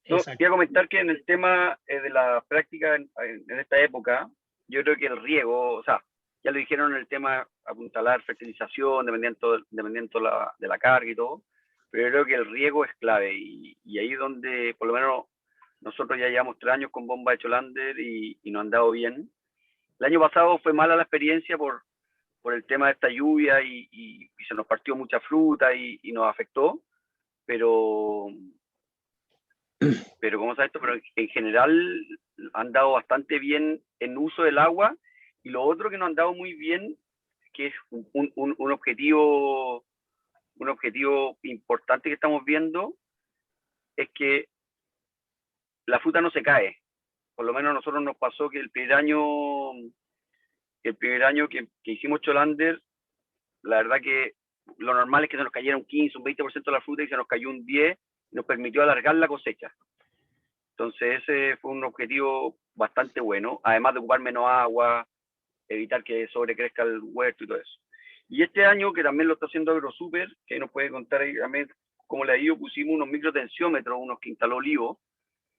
Quería comentar que en el tema de la práctica en esta época, yo creo que el riego, o sea, ya lo dijeron en el tema apuntalar fertilización, dependiendo de la carga y todo, pero yo creo que el riego es clave y ahí es donde, por lo menos, nosotros ya llevamos 3 años con bomba de Cholander y nos han dado bien. El año pasado fue mala la experiencia por el tema de esta lluvia y se nos partió mucha fruta y nos afectó, pero ¿cómo se llama esto? Pero en general han dado bastante bien en uso del agua, y lo otro que nos han dado muy bien, que es un objetivo importante que estamos viendo, es que la fruta no se cae. Por lo menos a nosotros nos pasó que el primer año que hicimos Cholander, la verdad que lo normal es que se nos cayera un 15, un 20% de la fruta, y se nos cayó un 10%, y nos permitió alargar la cosecha. Entonces ese fue un objetivo bastante bueno, además de ocupar menos agua, evitar que sobrecrezca el huerto y todo eso. Y este año, que también lo está haciendo AgroSuper, que nos puede contar ahí también cómo le ha ido, pusimos unos microtensiómetros, unos que instaló Olivo,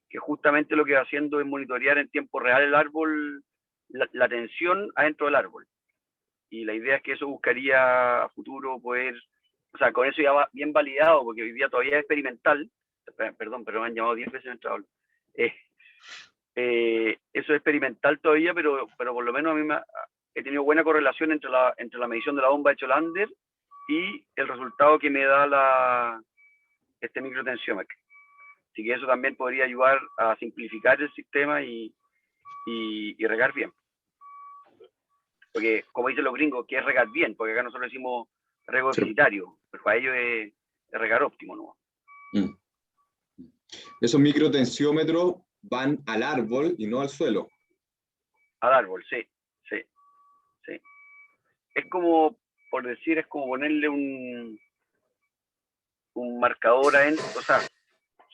que justamente lo que va haciendo es monitorear en tiempo real el árbol, la tensión adentro del árbol. Y la idea es que eso buscaría a futuro poder, o sea, con eso ya va bien validado, porque hoy día todavía es experimental. Perdón, pero me han llamado 10 veces en el trabajo. Eso es experimental todavía, pero por lo menos a mí he tenido buena correlación entre la medición de la bomba de Cholander y el resultado que me da este microtensiómetro. Así que eso también podría ayudar a simplificar el sistema y regar bien. Porque, como dicen los gringos, que es regar bien, porque acá nosotros decimos rego deficitario, pero para ellos es regar óptimo, ¿no? Esos microtensiómetros van al árbol y no al suelo. Al árbol, sí. Es como, por decir, es como ponerle un marcador adentro, o sea,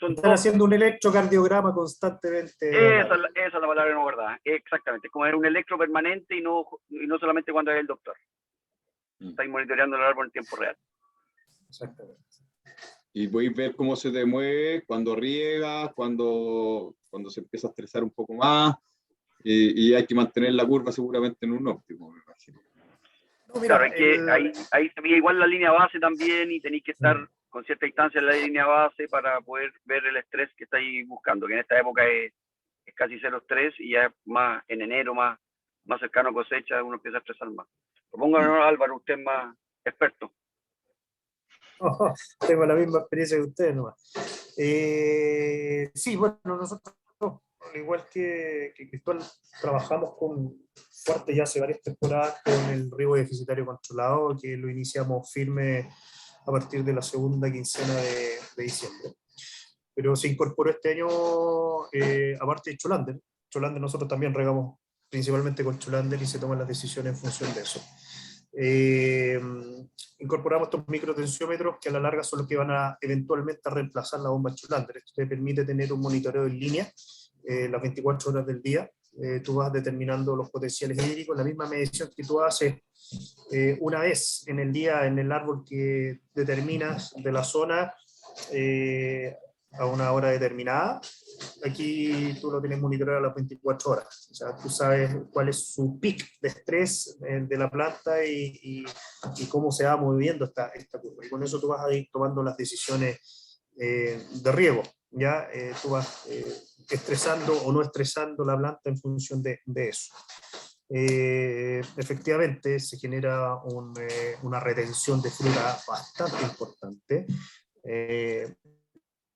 están haciendo un electrocardiograma constantemente. Esa es la palabra no verdad. Exactamente, es como un electro permanente y no solamente cuando es el doctor. Estáis monitoreando el árbol en tiempo real. Exactamente. Y podéis ver cómo se te mueve cuando riegas, cuando se empieza a estresar un poco más, y hay que mantener la curva seguramente en un óptimo, me imagino. Mira, claro, es que ahí se mide igual la línea base también y tenéis que estar con cierta distancia en la línea base para poder ver el estrés que estáis buscando, que en esta época es casi cero estrés y ya más en enero, más cercano a cosecha, uno empieza a estresar más. Propongo, Álvaro, usted es más experto. Tengo la misma experiencia que ustedes nomás. Sí, bueno, nosotros, al igual que Cristóbal, trabajamos fuerte ya hace varias temporadas con el riego deficitario controlado, que lo iniciamos firme a partir de la segunda quincena de diciembre. Pero se incorporó este año, aparte de Cholander. Cholander nosotros también regamos principalmente con Cholander y se toman las decisiones en función de eso. Incorporamos estos microtensiómetros que a la larga son los que van a eventualmente a reemplazar la bomba Cholander. Esto te permite tener un monitoreo en línea las 24 horas del día. Tú vas determinando los potenciales hídricos, la misma medición que tú haces una vez en el día en el árbol que determinas de la zona a una hora determinada. Aquí tú lo tienes monitoreado a las 24 horas. O sea, tú sabes cuál es su pic de estrés de la planta y cómo se va moviendo esta curva. Y con eso tú vas a ir tomando las decisiones de riego. ¿Ya? Tú vas estresando o no estresando la planta en función de eso. Efectivamente se genera una retención de fruta bastante importante.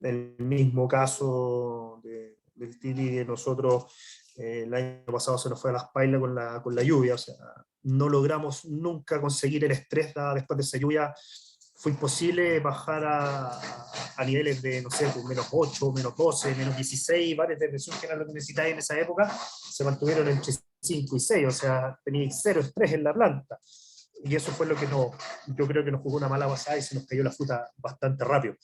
El mismo caso del Tili de nosotros, el año pasado se nos fue a las pailas con la lluvia, o sea, no logramos nunca conseguir el estrés después de esa lluvia. Fue imposible bajar a niveles de, no sé, pues menos 8, menos 12, menos 16 bares de presión, que era lo que necesitáis en esa época, se mantuvieron entre 5 y 6, o sea, teníais cero estrés en la planta. Y eso fue lo que yo creo que nos jugó una mala pasada y se nos cayó la fruta bastante rápido.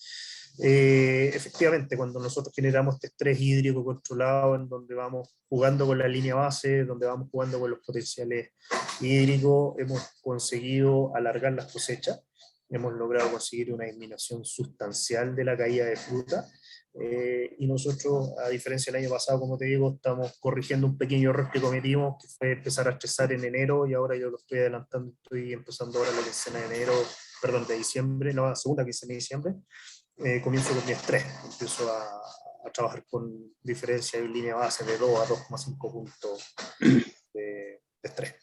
Efectivamente, cuando nosotros generamos este estrés hídrico controlado, en donde vamos jugando con la línea base, donde vamos jugando con los potenciales hídricos, hemos conseguido alargar las cosechas, hemos logrado conseguir una disminución sustancial de la caída de fruta, y nosotros, a diferencia del año pasado, como te digo, estamos corrigiendo un pequeño error que cometimos, que fue empezar a estresar en enero, y ahora yo lo estoy adelantando, estoy empezando ahora la quincena de diciembre, no, la segunda quincena de diciembre. Comienzo con mi estrés, empiezo a trabajar con diferencia en línea base de 2 a 2,5 puntos de estrés.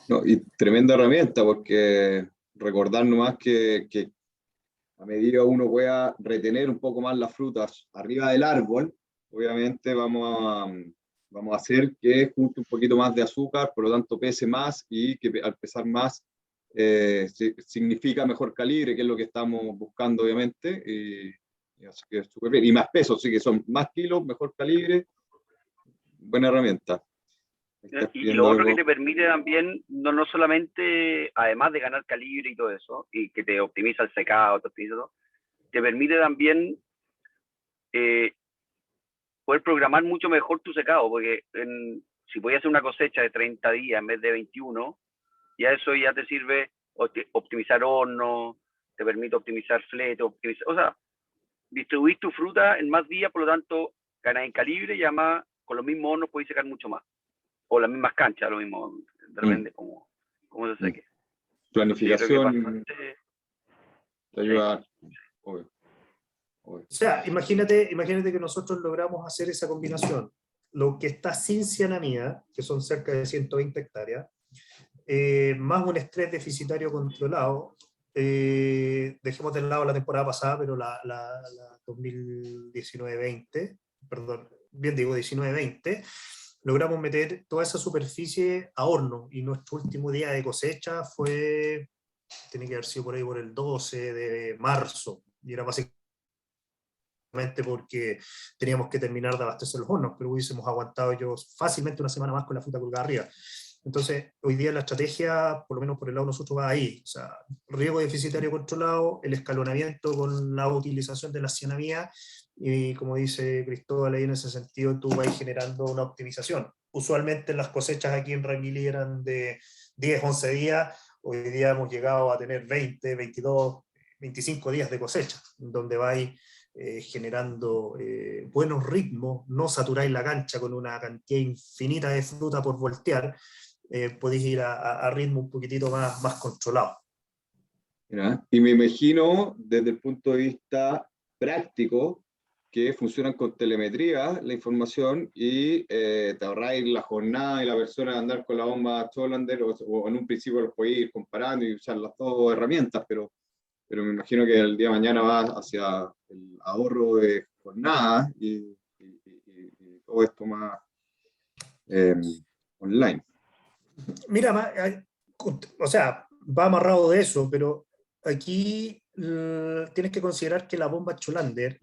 No, y tremenda herramienta, porque recordar nomás que a medida uno pueda retener un poco más las frutas arriba del árbol, obviamente vamos a hacer que junte un poquito más de azúcar, por lo tanto pese más, y que al pesar más significa mejor calibre, que es lo que estamos buscando, obviamente, y así que es súper bien. Y más peso, así que son más kilos, mejor calibre, buena herramienta. Y lo otro que te permite también, no solamente, además de ganar calibre y todo eso, y que te optimiza el secado, te permite también poder programar mucho mejor tu secado, porque si podías hacer una cosecha de 30 días en vez de 21, ya eso ya te sirve optimizar horno, te permite optimizar flete, o sea, distribuir tu fruta en más días, por lo tanto, ganas en calibre y además con los mismos hornos podéis secar mucho más. O las mismas canchas, lo mismo, depende cómo se seque. Planificación te ayuda. Sí. Obvio. O sea, imagínate que nosotros logramos hacer esa combinación. Lo que está sin cianamida, que son cerca de 120 hectáreas, más un estrés deficitario controlado, dejemos de lado la temporada pasada, pero la 2019-20, perdón, bien digo 19-20, logramos meter toda esa superficie a horno, y nuestro último día de cosecha tiene que haber sido por ahí por el 12 de marzo, y era básicamente porque teníamos que terminar de abastecer los hornos, pero hubiésemos aguantado yo fácilmente una semana más con la fruta colgada arriba. Entonces, hoy día la estrategia, por lo menos por el lado de nosotros, va ahí. O sea, riego deficitario controlado, el escalonamiento con la utilización de la cianamida, y como dice Cristóbal ahí en ese sentido, tú vas generando una optimización. Usualmente las cosechas aquí en Ranguilí eran de 10, 11 días, hoy día hemos llegado a tener 20, 22, 25 días de cosecha, donde vais generando buenos ritmos, no saturáis la cancha con una cantidad infinita de fruta por voltear, podéis ir a ritmo un poquitito más controlado. ¿Ya? Y me imagino desde el punto de vista práctico que funcionan con telemetría la información y te ahorráis la jornada y la persona de andar con la bomba Cholander o en un principio los podéis ir comparando y usar las dos herramientas, pero me imagino que el día de mañana va hacia el ahorro de jornada y todo esto más online. Mira, o sea, va amarrado de eso, pero aquí tienes que considerar que la bomba Cholander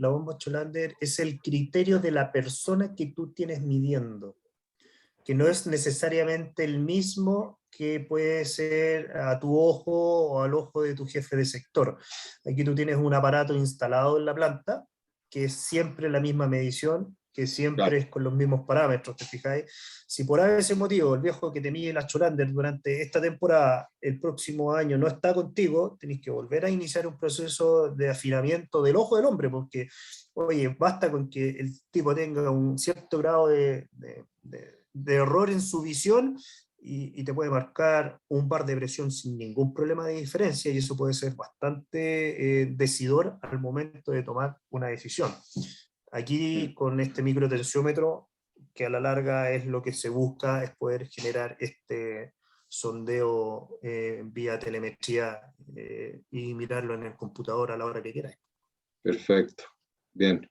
es el criterio de la persona que tú tienes midiendo, que no es necesariamente el mismo que puede ser a tu ojo o al ojo de tu jefe de sector. Aquí tú tienes un aparato instalado en la planta, que es siempre la misma medición, que siempre Claro. es con los mismos parámetros, ¿te fijáis? Si por ese motivo el viejo que te mide la Cholander durante esta temporada, el próximo año no está contigo, tenés que volver a iniciar un proceso de afinamiento del ojo del hombre, porque, oye, basta con que el tipo tenga un cierto grado de error en su visión y te puede marcar un bar de presión sin ningún problema de diferencia, y eso puede ser bastante decidor al momento de tomar una decisión. Aquí con este microtensiómetro, que a la larga es lo que se busca, es poder generar este sondeo vía telemetría y mirarlo en el computador a la hora que queráis. Perfecto, bien.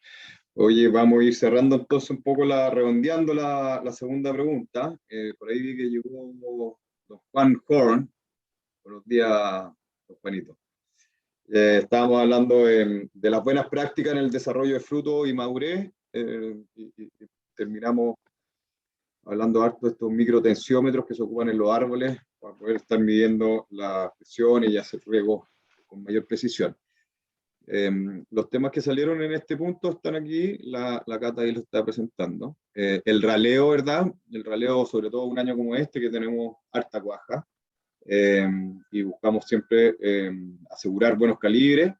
Oye, vamos a ir cerrando entonces un poco redondeando la segunda pregunta. Por ahí vi que llegó don Juan Horn. Buenos días, don Juanito. Estábamos hablando de las buenas prácticas en el desarrollo de fruto y madurez, y terminamos hablando harto de estos microtensiómetros que se ocupan en los árboles para poder estar midiendo las presiones y hacer riego con mayor precisión. Los temas que salieron en este punto están aquí, la Cata ahí lo está presentando. El raleo, ¿verdad? El raleo, sobre todo un año como este, que tenemos harta cuaja, y buscamos siempre asegurar buenos calibres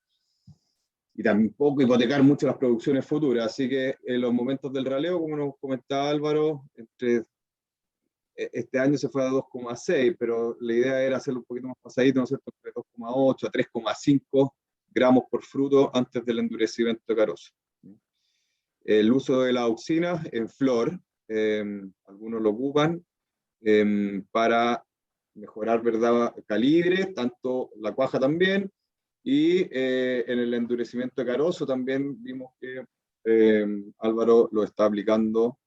y tampoco hipotecar mucho las producciones futuras. Así que en los momentos del raleo, como nos comentaba Álvaro, este año se fue a 2,6, pero la idea era hacerlo un poquito más pasadito, ¿no es cierto?, entre 2,8 a 3,5 gramos por fruto antes del endurecimiento caroso. El uso de la auxina en flor, algunos lo ocupan para mejorar, ¿verdad?, calibre, tanto la cuaja también, y en el endurecimiento caroso también vimos que Álvaro lo está aplicando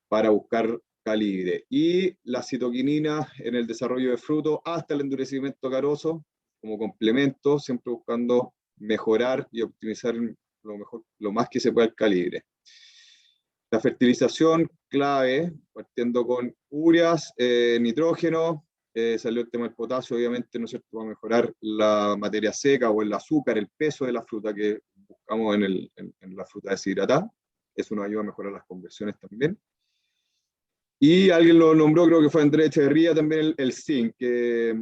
para buscar calibre. Y la citoquinina en el desarrollo de fruto hasta el endurecimiento caroso, como complemento, siempre buscando mejorar y optimizar lo más que se pueda el calibre. La fertilización clave, partiendo con ureas, nitrógeno, salió el tema del potasio, obviamente, ¿no es cierto?, para mejorar la materia seca o el azúcar, el peso de la fruta que buscamos en la fruta deshidratada. Eso nos ayuda a mejorar las conversiones también. Y alguien lo nombró, creo que fue Andrés Echeverría, también el zinc, que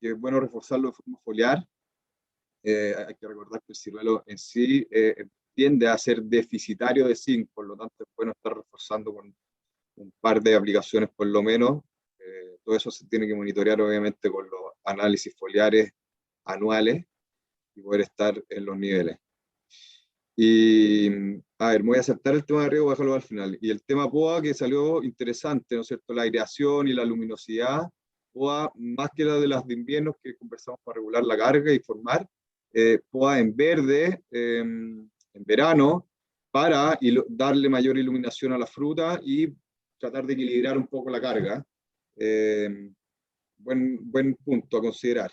es bueno reforzarlo de forma foliar. Hay que recordar que el ciruelo en sí tiende a ser deficitario de zinc, por lo tanto es bueno estar reforzando con un par de aplicaciones por lo menos. Todo eso se tiene que monitorear obviamente con los análisis foliares anuales y poder estar en los niveles. Y, a ver, me voy a aceptar el tema de riego, voy a dejarlo al final. Y el tema POA, que salió interesante, ¿no es cierto?, la aireación y la luminosidad. POA, más que la de las de invierno que conversamos para regular la carga y formar, POA en verde, en verano, para darle mayor iluminación a la fruta y tratar de equilibrar un poco la carga. Buen punto a considerar.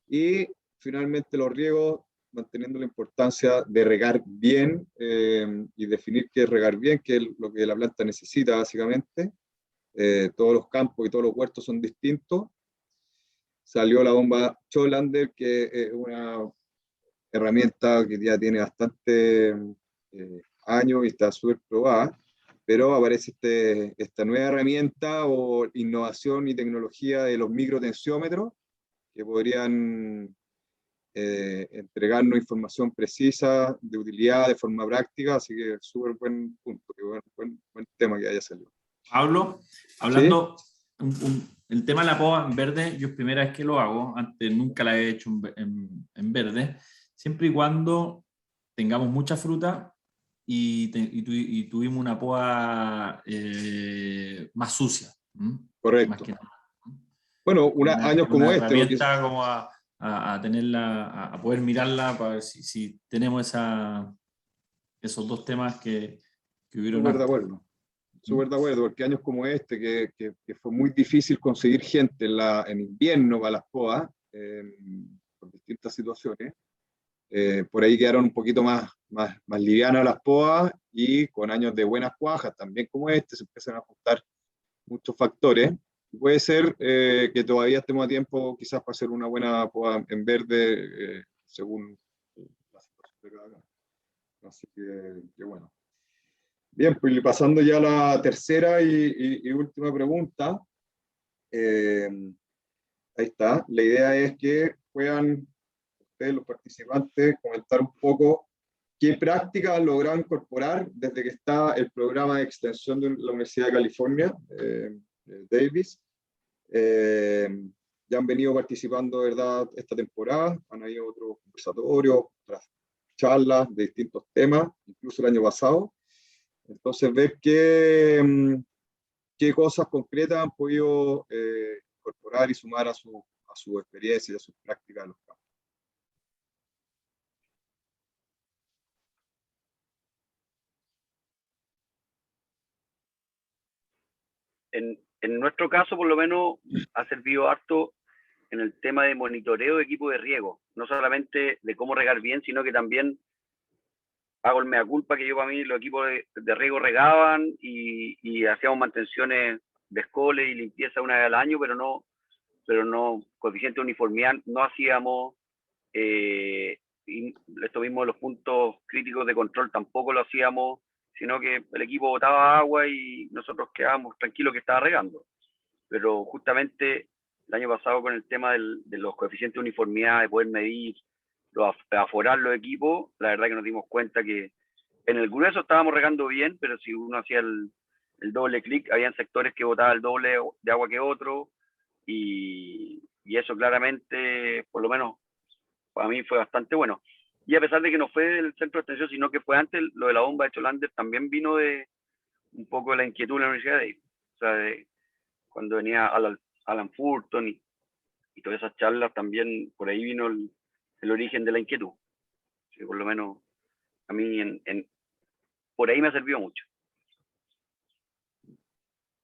Y finalmente los riegos, manteniendo la importancia de regar bien y definir qué es regar bien, qué es lo que la planta necesita básicamente. Todos los campos y todos los huertos son distintos. Salió la bomba Cholander, que es una herramienta que ya tiene bastante años y está súper probada, pero aparece esta nueva herramienta o innovación y tecnología de los microtensiómetros que podrían entregarnos información precisa, de utilidad, de forma práctica, así que súper buen punto, qué buen tema que haya salido. Pablo, hablando, ¿sí?, el tema de la poda en verde, yo es primera vez que lo hago, antes nunca la he hecho en verde, siempre y cuando tengamos mucha fruta y tuvimos una poda más sucia. Correcto. Más que nada. Bueno, años como una este. herramienta como a tenerla, a poder mirarla para ver si tenemos esos dos temas que hubieron. Súper de acuerdo. Súper de acuerdo, porque años como este, que fue muy difícil conseguir gente en invierno para las podas, por distintas situaciones, por ahí quedaron un poquito más livianas las podas, y con años de buenas cuajas, también como este, se empiezan a ajustar muchos factores. Puede ser que todavía estemos a tiempo quizás para hacer una buena poda en verde, según la situación de cada uno. Así que bueno. Bien, pues pasando ya a la tercera y última pregunta. Ahí está. La idea es que puedan ustedes, los participantes, comentar un poco qué prácticas han logrado incorporar desde que está el programa de extensión de la Universidad de California, Davis. Ya han venido participando, ¿verdad?, esta temporada. Han habido otros conversatorios, otras charlas de distintos temas, incluso el año pasado. Entonces, ver qué cosas concretas han podido incorporar y sumar a su experiencia y a sus prácticas en los campos. En nuestro caso, por lo menos, ha servido harto en el tema de monitoreo de equipo de riego, no solamente de cómo regar bien, sino que también hago el mea culpa que yo, para mí, los equipos de riego regaban y hacíamos mantenciones de escole y limpieza una vez al año, pero no coeficiente de uniformidad no hacíamos, y esto mismo de los puntos críticos de control tampoco lo hacíamos, sino que el equipo botaba agua y nosotros quedábamos tranquilos que estaba regando. Pero justamente el año pasado, con el tema de los coeficientes de uniformidad, de poder medir, aforar los equipos, la verdad que nos dimos cuenta que en el grueso estábamos regando bien, pero si uno hacía el doble clic, habían sectores que botaban el doble de agua que otro, y eso claramente, por lo menos para mí, fue bastante bueno. Y a pesar de que no fue del centro de extensión, sino que fue antes, lo de la bomba de Cholander también vino de un poco de la inquietud de la Universidad de Davis. O sea, cuando venía Alan Fulton y todas esas charlas, también por ahí vino el origen de la inquietud. Sí, por lo menos a mí por ahí me ha servido mucho.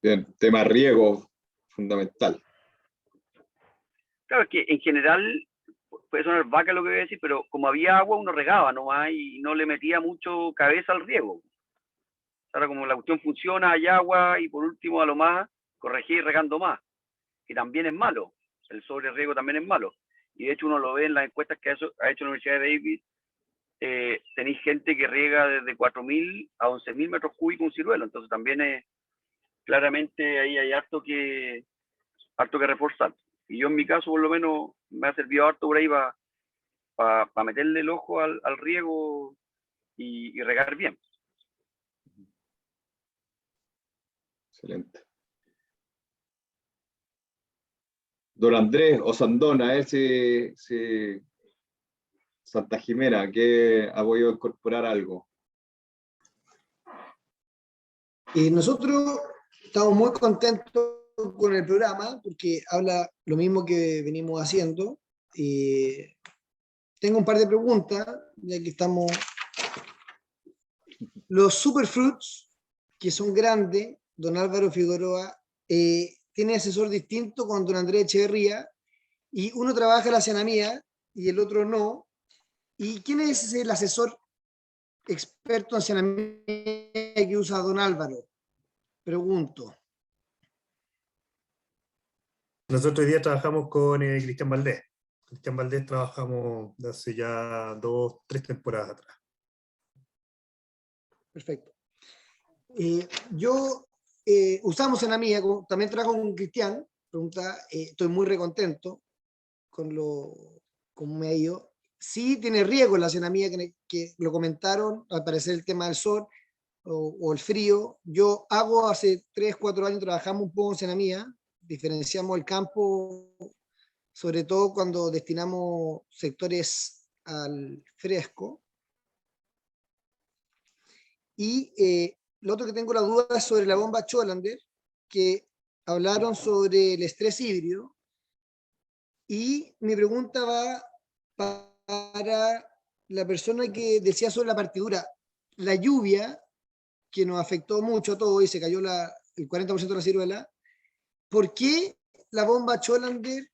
Bien, tema riego, fundamental. Claro, es que en general puede sonar vaca lo que voy a decir, pero como había agua, uno regaba nomás y no le metía mucho cabeza al riego. Ahora, como la cuestión funciona, hay agua, y por último, a lo más, corregir regando más, que también es malo. El sobreriego también es malo. Y de hecho uno lo ve en las encuestas que ha hecho la Universidad de Davis. Tenéis gente que riega desde 4.000 a 11.000 metros cúbicos un ciruelo. Entonces también claramente ahí hay harto que reforzar. Y yo en mi caso, por lo menos, me ha servido harto por ahí para meterle el ojo al riego y regar bien. Excelente. Don Andrés o Sandona, si Santa Jimena, que ha podido incorporar algo. Nosotros estamos muy contentos con el programa porque habla lo mismo que venimos haciendo. Tengo un par de preguntas, ya que estamos. Los superfruits, que son grandes, don Álvaro Figueroa tiene asesor distinto con don Andrés Echeverría, y uno trabaja en la cianamida y el otro no. ¿Y quién es el asesor experto en cianamida que usa don Álvaro? Pregunto. Nosotros hoy día trabajamos con Cristian Valdés. Cristian Valdés trabajamos de hace ya 2, 3 temporadas atrás. Perfecto. Yo usamos cianamida, también trabajo con Cristian. Pregunta, estoy muy recontento con me ha ido. Sí tiene riesgo la cianamida, que lo comentaron, al parecer el tema del sol o el frío. Yo hace 3, 4 años trabajamos un poco en cianamida, diferenciamos el campo, sobre todo cuando destinamos sectores al fresco. Y lo otro que tengo la duda es sobre la bomba Cholander, que hablaron sobre el estrés híbrido. Y mi pregunta va para la persona que decía sobre la partidura. La lluvia, que nos afectó mucho a todos y se cayó el 40% de la ciruela, ¿por qué la bomba Cholander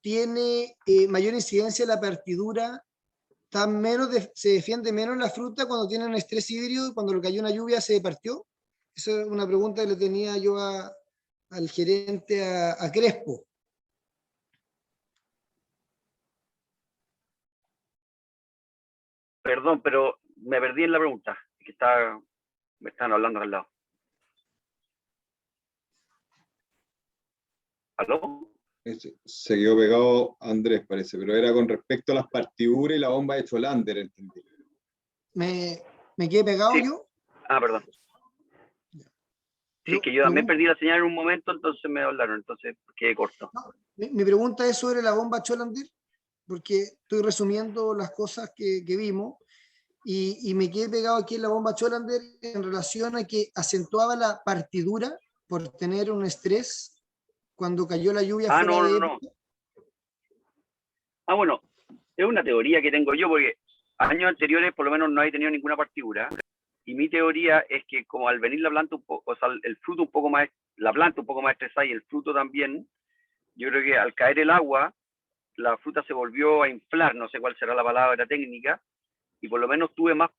tiene mayor incidencia en la partidura? Se defiende menos la fruta cuando tiene un estrés híbrido y cuando le cayó una lluvia se partió. Esa es una pregunta que le tenía yo al gerente, a Crespo. Perdón, pero me perdí en la pregunta, que me estaban hablando al lado. ¿Aló? Se quedó pegado Andrés, parece, pero era con respecto a las partiduras y la bomba de Cholander, entendí. ¿Me quedé pegado Sí. yo? Ah, perdón. Sí, es que yo también perdí la señal en un momento, entonces me hablaron, entonces quedé corto. No, mi pregunta es sobre la bomba Cholander, porque estoy resumiendo las cosas que vimos, y me quedé pegado aquí en la bomba Cholander en relación a que acentuaba la partidura por tener un estrés cuando cayó la lluvia Ah, fuera de... no. Ah, bueno, es una teoría que tengo yo, porque años anteriores por lo menos no he tenido ninguna partidura, y mi teoría es que como al venir la planta un poco, o sea, el fruto un poco más, la planta un poco más estresada y el fruto también, yo creo que al caer el agua, la fruta se volvió a inflar, no sé cuál será la palabra técnica, y por lo menos tuve más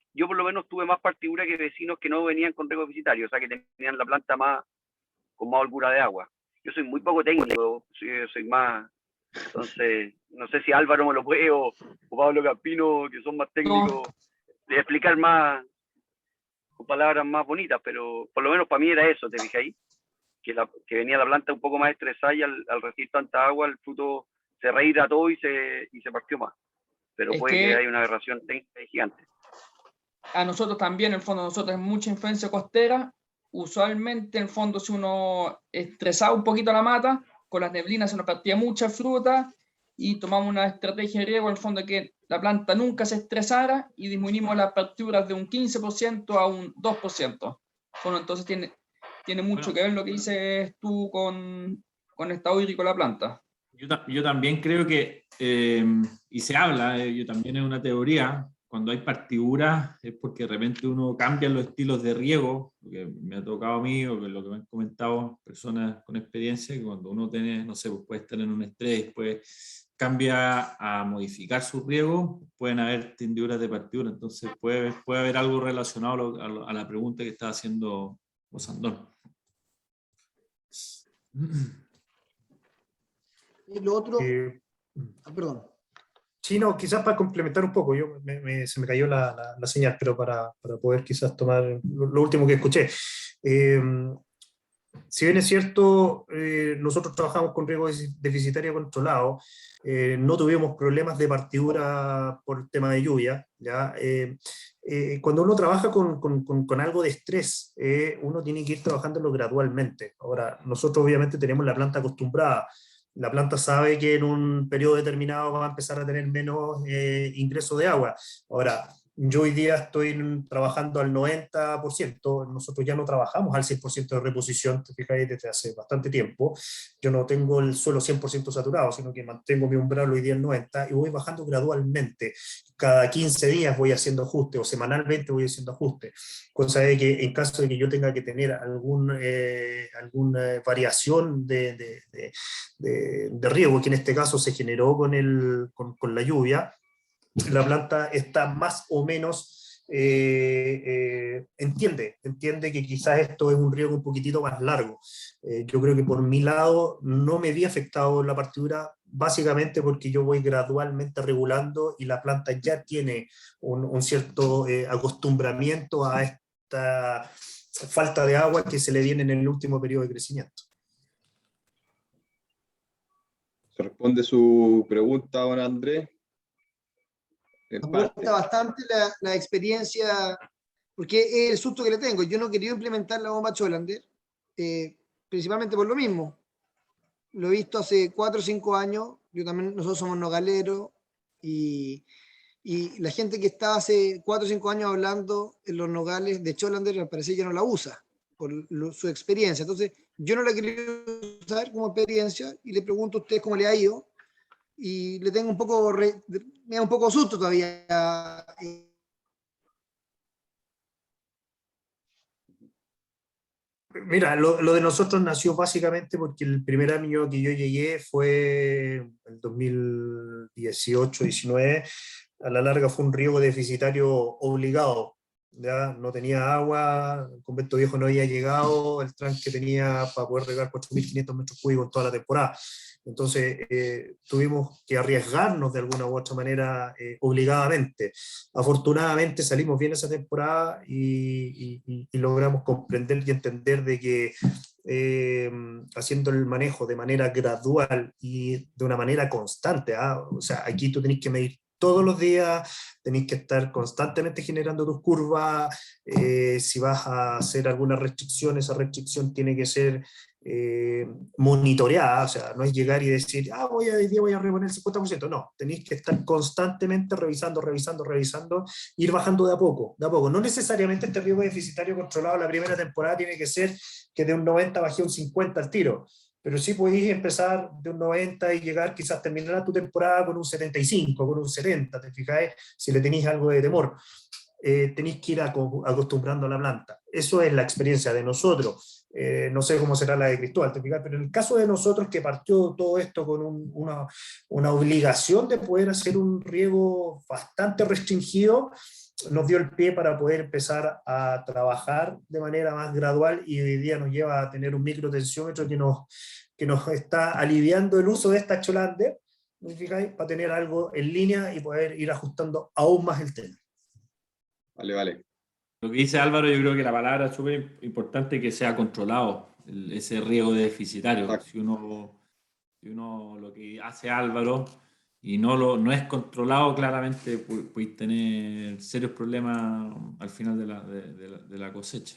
partidura que vecinos que no venían con riego deficitario, o sea, que tenían la planta con más holgura de agua. Yo soy muy poco técnico, soy más, entonces, no sé si Álvaro me lo puede o Pablo Campino, que son más técnicos, de explicar más, con palabras más bonitas, pero por lo menos para mí era eso, ¿te fijáis? Que venía la planta un poco más estresada y al recibir tanta agua el fruto se rehidrató y se partió más. Pero puede que haya una aberración técnica gigante. A nosotros también, en el fondo, nosotros es mucha influencia costera. Usualmente, en el fondo, si uno estresaba un poquito la mata, con las neblinas se nos partía mucha fruta y tomamos una estrategia de riego, en el fondo, que la planta nunca se estresara y disminuimos las partiduras de un 15% a un 2%. Bueno, entonces tiene mucho que ver lo que dices tú con estado hídrico de la planta. Yo también creo que, y se habla, yo también es una teoría, cuando hay partiduras es porque de repente uno cambia los estilos de riego, lo que me ha tocado a mí, o lo que me han comentado personas con experiencia, que cuando uno tiene, no sé, pues puede estar en un estrés, después cambia a modificar su riego, pueden haber tendiduras de partidura, entonces puede haber algo relacionado a la pregunta que estaba haciendo Osandón. Y lo otro... perdón. Sí, no, quizás para complementar un poco, se me cayó la señal, pero para poder quizás tomar lo último que escuché. Si bien es cierto, nosotros trabajamos con riego deficitario controlado, no tuvimos problemas de partidura por el tema de lluvia, ¿ya? Cuando uno trabaja con algo de estrés, uno tiene que ir trabajándolo gradualmente. Ahora, nosotros obviamente tenemos la planta acostumbrada. La planta sabe que en un periodo determinado va a empezar a tener menos ingreso de agua. Ahora, yo hoy día estoy trabajando al 90%, nosotros ya no trabajamos al 100% de reposición, te fijáis, desde hace bastante tiempo. Yo no tengo el suelo 100% saturado, sino que mantengo mi umbral hoy día en 90% y voy bajando gradualmente. Cada 15 días voy haciendo ajuste o semanalmente voy haciendo ajuste. Cosa de que en caso de que yo tenga que tener alguna variación de riego, que en este caso se generó con la lluvia, la planta está más o menos, entiende que quizás esto es un riego un poquitito más largo. Yo creo que por mi lado no me vi afectado la partidura, básicamente porque yo voy gradualmente regulando y la planta ya tiene un cierto acostumbramiento a esta falta de agua que se le viene en el último periodo de crecimiento. Se responde su pregunta, don Andrés. Aporta bastante la experiencia, porque es el susto que le tengo. Yo no quería implementar la bomba Cholander, principalmente por lo mismo. lo he visto hace 4 o 5 años, nosotros somos nogaleros, y la gente que estaba hace 4 o 5 años hablando en los nogales de Cholander, al parecer ya no la usa, por su experiencia. Entonces, yo no la quiero usar como experiencia, y le pregunto a ustedes cómo le ha ido, y le tengo me da un poco susto todavía. Mira, lo de nosotros nació básicamente porque el primer año que yo llegué fue el 2018-19, a la larga fue un riego deficitario obligado. Ya no tenía agua, el convento viejo no había llegado, el tranque tenía para poder regar 4.500 metros cúbicos en toda la temporada. Entonces tuvimos que arriesgarnos de alguna u otra manera obligadamente. Afortunadamente salimos bien esa temporada y logramos comprender y entender de que haciendo el manejo de manera gradual y de una manera constante, o sea, aquí tú tenés que medir todos los días, tenéis que estar constantemente generando tus curvas, si vas a hacer alguna restricción, esa restricción tiene que ser monitoreada, o sea, no es llegar y decir, hoy día voy a reponer el 50%, no, tenéis que estar constantemente revisando, ir bajando de a poco, no necesariamente este riesgo deficitario controlado la primera temporada tiene que ser que de un 90 bajé un 50 al tiro, pero sí podéis empezar de un 90 y llegar, quizás terminar tu temporada con un 75, con un 70, ¿te fijáis? Si le tenéis algo de temor. Tenéis que ir acostumbrando a la planta. Eso es la experiencia de nosotros. No sé cómo será la de Cristóbal, ¿te fijas? Pero en el caso de nosotros, que partió todo esto con una obligación de poder hacer un riego bastante restringido, nos dio el pie para poder empezar a trabajar de manera más gradual, y hoy día nos lleva a tener un microtensiómetro que nos está aliviando el uso de esta Cholander, ¿me fijáis? Para tener algo en línea y poder ir ajustando aún más el tema. Vale. Lo que dice Álvaro, yo creo que la palabra es súper importante, que sea controlado, ese riego deficitario. Si uno lo que hace Álvaro y no es controlado, claramente puedes tener serios problemas al final de la cosecha.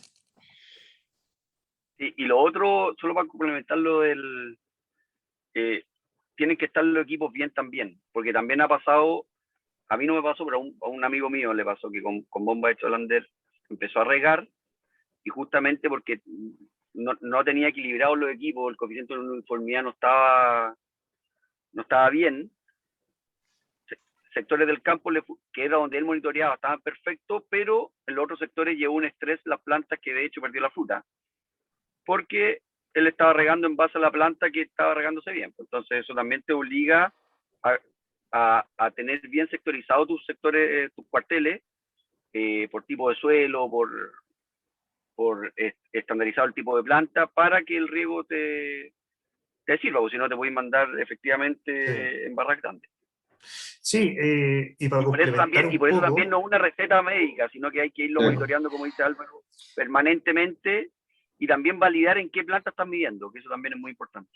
Y lo otro, solo para complementar lo del... tienen que estar los equipos bien también, porque también ha pasado, a mí no me pasó, pero a un amigo mío le pasó que con bomba de Cholander empezó a regar, y justamente porque no tenía equilibrados los equipos, el coeficiente de uniformidad no estaba bien, sectores del campo, que era donde él monitoreaba, estaban perfectos, pero en los otros sectores llevó un estrés las plantas, que de hecho perdió la fruta, porque él estaba regando en base a la planta que estaba regándose bien. Entonces eso también te obliga a tener bien sectorizados tus sectores, tus cuarteles, por tipo de suelo, por estandarizado el tipo de planta, para que el riego te sirva, porque si no te voy a mandar efectivamente en barras grandes. Sí, y para complementar por eso también no es una receta médica, sino que hay que irlo monitoreando, como dice Álvaro, permanentemente, y también validar en qué planta están midiendo, que eso también es muy importante.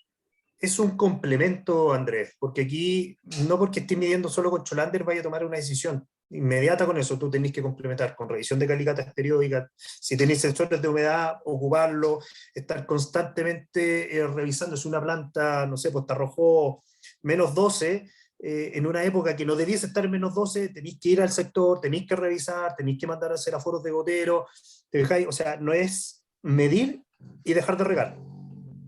Es un complemento, Andrés, porque aquí, no porque estés midiendo solo con Cholander vaya a tomar una decisión inmediata con eso. Tú tenés que complementar con revisión de calicatas periódicas, si tenés sensores de humedad, ocuparlo, estar constantemente revisando si una planta, no sé, pues te arrojó menos 12, en una época que no debiese estar en menos 12, tenéis que ir al sector, tenéis que revisar, tenéis que mandar a hacer aforos de gotero, ¿te fijáis? O sea, no es medir y dejar de regar.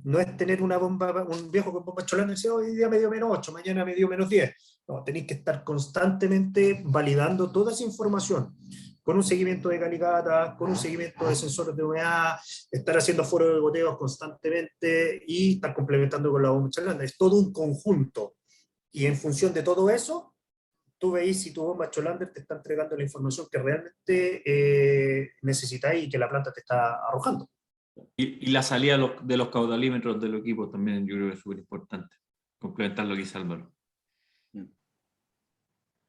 No es tener un viejo con bomba Cholander y decir, hoy día me dio menos 8, mañana me dio menos 10. No, tenéis que estar constantemente validando toda esa información, con un seguimiento de calicatas, con un seguimiento de sensores de humedad, estar haciendo foros de goteos constantemente y estar complementando con la bomba Cholander. Es todo un conjunto. Y en función de todo eso, tú veis si tu bomba Cholander te está entregando la información que realmente necesitáis y que la planta te está arrojando. Y la salida de los caudalímetros del equipo también yo creo que es súper importante, complementar lo que dice Álvaro.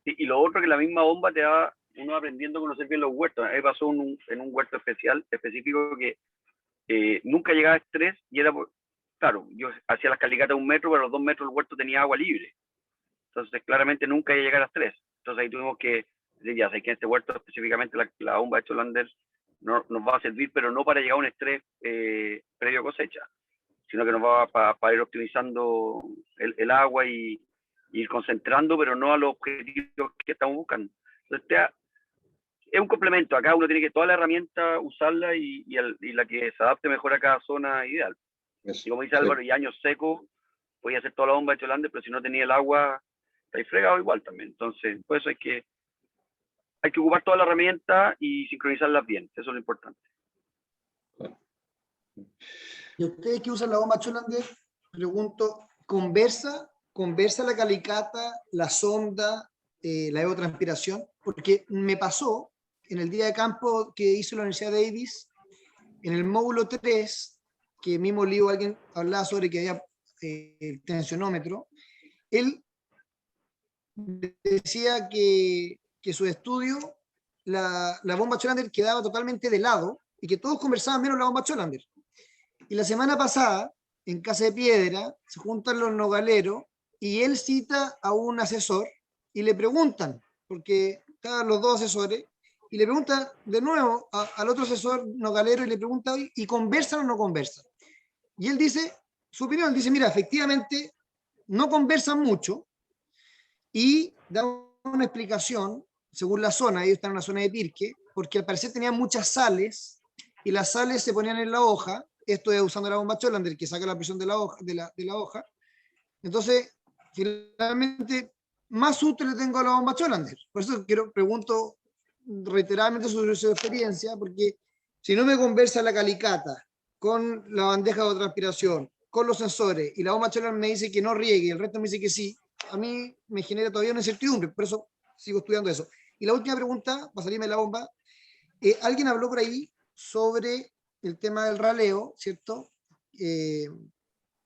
Y lo otro, que la misma bomba te va uno aprendiendo a conocer bien los huertos. A mí pasó en un huerto específico que nunca llegaba a estrés, y era claro, yo hacía las calicatas 1 metro, pero a los 2 metros el huerto tenía agua libre. Entonces claramente nunca iba a llegar a estrés. Entonces ahí tuvimos que decir, ya sé que en este huerto específicamente la bomba de Cholander nos va a servir, pero no para llegar a un estrés previo a cosecha, sino que nos va para ir optimizando el agua y ir concentrando, pero no a los objetivos que estamos buscando. Entonces, es un complemento. Acá uno tiene que toda la herramienta usarla y la que se adapte mejor a cada zona ideal. Eso, Y como dice sí. Álvaro, y años secos, podía hacer toda la bomba de Cholander, pero si no tenía el agua, está ahí fregado igual también. Entonces, por eso hay que ocupar toda la herramienta y sincronizarlas bien. Eso es lo importante. Y ustedes que usan la bomba Cholander, pregunto, ¿conversa la calicata, la sonda, la evotranspiración? Porque me pasó en el día de campo que hizo la Universidad Davis, en el módulo 3, que mismo libro alguien hablaba sobre que había el tensionómetro, él decía que su estudio, la bomba Cholander quedaba totalmente de lado y que todos conversaban menos la bomba Cholander. Y la semana pasada, en Casa de Piedra, se juntan los nogaleros y él cita a un asesor y le preguntan, porque estaban los dos asesores, y le preguntan de nuevo al otro asesor nogalero y le pregunta, ¿y conversan o no conversan? Y él dice, su opinión, dice, mira, efectivamente no conversan mucho y da una explicación, según la zona, ellos están en una zona de Pirque, porque al parecer tenían muchas sales y las sales se ponían en la hoja, esto es usando la bomba Cholander que saca la presión de la hoja, entonces finalmente más útil le tengo a la bomba Cholander. Por eso pregunto reiteradamente sobre su experiencia, porque si no me conversa la calicata con la bandeja de transpiración, con los sensores, y la bomba Cholander me dice que no riegue, y el resto me dice que sí, a mí me genera todavía una incertidumbre, por eso sigo estudiando eso. Y la última pregunta, para salirme de la bomba, alguien habló por ahí sobre el tema del raleo, ¿cierto?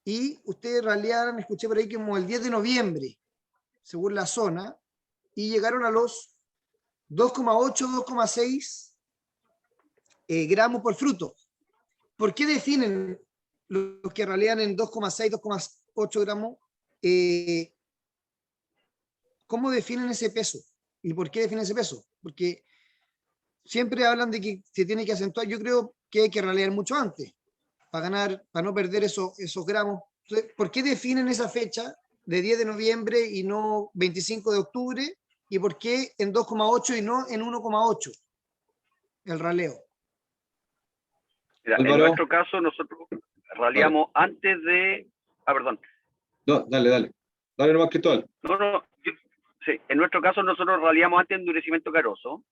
Y ustedes ralearon, escuché por ahí como el 10 de noviembre, según la zona, y llegaron a los 2,8, 2,6 gramos por fruto. ¿Por qué definen los que ralean en 2,6, 2,8 gramos? ¿Cómo definen ese peso? ¿Y por qué definen ese peso? Porque siempre hablan de que se tiene que acentuar. Yo creo que hay que ralear mucho antes para ganar, para no perder esos gramos. Entonces, ¿por qué definen esa fecha de 10 de noviembre y no 25 de octubre? ¿Y por qué en 2,8 y no en 1,8 el raleo? Mira, en nuestro caso, nosotros raleamos antes de... perdón. No, dale nomás que todo. No, sí, en nuestro caso nosotros raleamos antes de endurecimiento caroso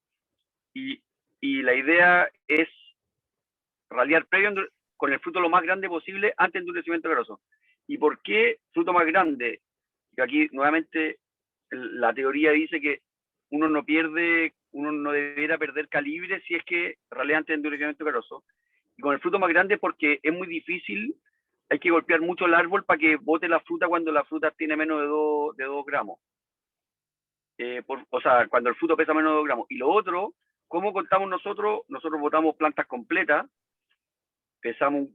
y la idea es ralear previo con el fruto lo más grande posible antes de endurecimiento caroso. ¿Y por qué fruto más grande? Y aquí nuevamente la teoría dice que uno no debería perder calibre si es que ralea antes de endurecimiento caroso. Y con el fruto más grande porque es muy difícil, hay que golpear mucho el árbol para que bote la fruta cuando la fruta tiene menos de 2 gramos. O sea, cuando el fruto pesa menos de 2 gramos. Y lo otro, ¿cómo contamos nosotros? Nosotros botamos plantas completas, pesamos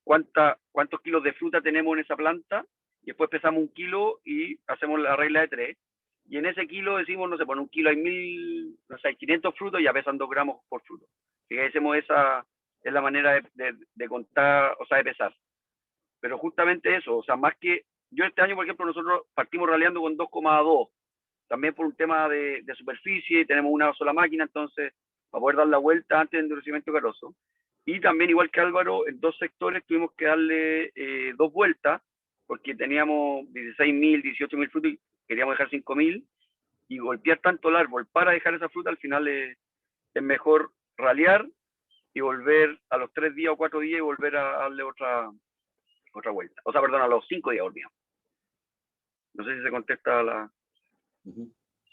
cuántos kilos de fruta tenemos en esa planta, y después pesamos 1 kilo y hacemos la regla de 3. Y en ese kilo decimos, no sé, por 1 kilo hay 500 frutos y ya pesan 2 gramos por fruto. Así que hacemos esa, es la manera de contar, o sea, de pesar. Pero justamente eso, o sea, más que, yo este año, por ejemplo, nosotros partimos raleando con 2,2, también por un tema de superficie, tenemos una sola máquina, entonces, para poder dar la vuelta antes del endurecimiento caroso. Y también, igual que Álvaro, en 2 sectores tuvimos que darle 2 vueltas, porque teníamos 16.000, 18.000 frutos y queríamos dejar 5.000, y golpear tanto el árbol para dejar esa fruta, al final es mejor ralear y volver a los 3 días o 4 días y volver a darle otra vuelta. O sea, perdón, a los 5 días volvíamos. No sé si se contesta la...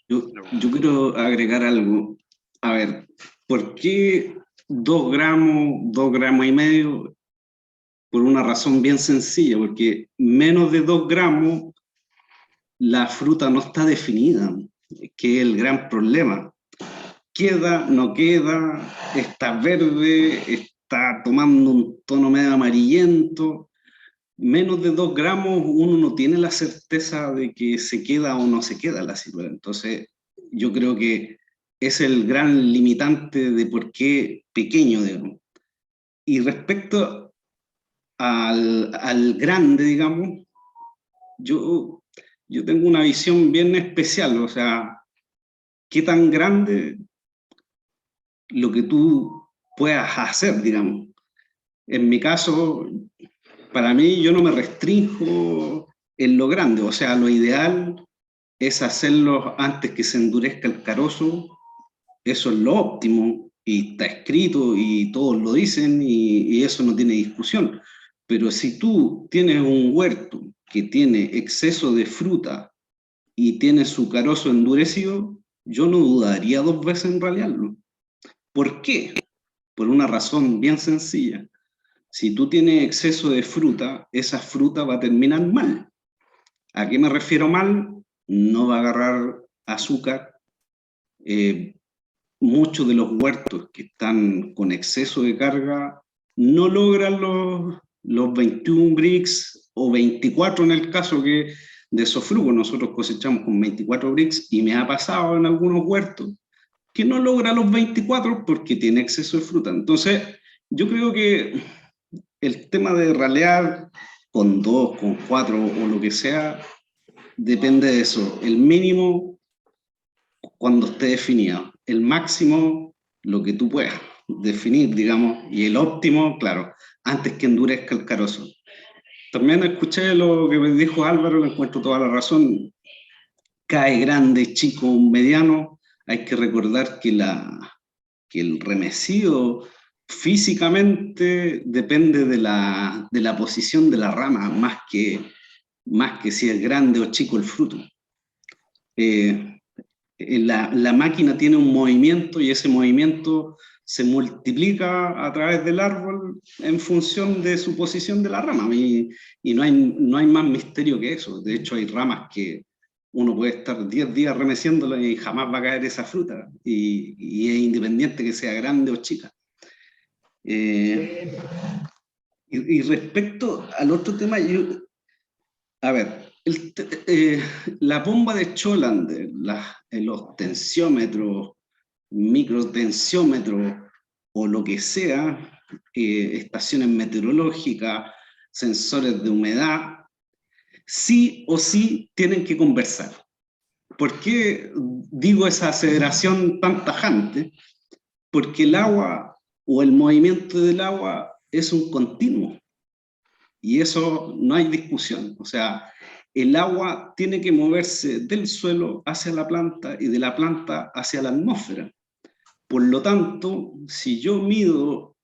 Yo quiero agregar algo. A ver, ¿por qué 2 gramos, 2 gramos y medio? Por una razón bien sencilla, porque menos de 2 gramos la fruta no está definida, que es el gran problema. Queda, no queda, está verde, está tomando un tono medio amarillento. Menos de 2 gramos uno no tiene la certeza de que se queda o no se queda la ciruela. Entonces, yo creo que es el gran limitante de por qué pequeño, digamos. Y respecto al grande, digamos, yo tengo una visión bien especial, o sea, qué tan grande lo que tú puedas hacer, digamos. En mi caso, para mí, yo no me restrinjo en lo grande, o sea, lo ideal es hacerlo antes que se endurezca el carozo, eso es lo óptimo, y está escrito y todos lo dicen y eso no tiene discusión. Pero si tú tienes un huerto que tiene exceso de fruta y tiene su carozo endurecido, yo no dudaría 2 veces en ralearlo. ¿Por qué? Por una razón bien sencilla. Si tú tienes exceso de fruta, esa fruta va a terminar mal. ¿A qué me refiero mal? No va a agarrar azúcar. Muchos de los huertos que están con exceso de carga no logran los 21 Brix o 24 en el caso que de sofrugo. Nosotros cosechamos con 24 Brix y me ha pasado en algunos huertos que no logra los 24 porque tiene exceso de fruta. Entonces, yo creo que el tema de ralear con 2, con 4 o lo que sea, depende de eso. El mínimo cuando esté definido. El máximo, lo que tú puedas definir, digamos, y el óptimo, claro, antes que endurezca el carozo. También escuché lo que me dijo Álvaro, le encuentro toda la razón. Cae grande, chico, mediano. Hay que recordar que el remecido físicamente depende de la posición de la rama, más que si es grande o chico el fruto. La máquina tiene un movimiento y ese movimiento se multiplica a través del árbol en función de su posición de la rama y no hay más misterio que eso. De hecho, hay ramas que uno puede estar 10 días remeciéndola y jamás va a caer esa fruta y es independiente que sea grande o chica. Y respecto al otro tema, a ver, la bomba de Cholander, los tensiómetros, microtensiómetros o lo que sea, estaciones meteorológicas, sensores de humedad, sí o sí tienen que conversar. ¿Por qué digo esa aseveración tan tajante? Porque el agua o el movimiento del agua es un continuo. Y eso no hay discusión. O sea, el agua tiene que moverse del suelo hacia la planta y de la planta hacia la atmósfera. Por lo tanto, si yo mido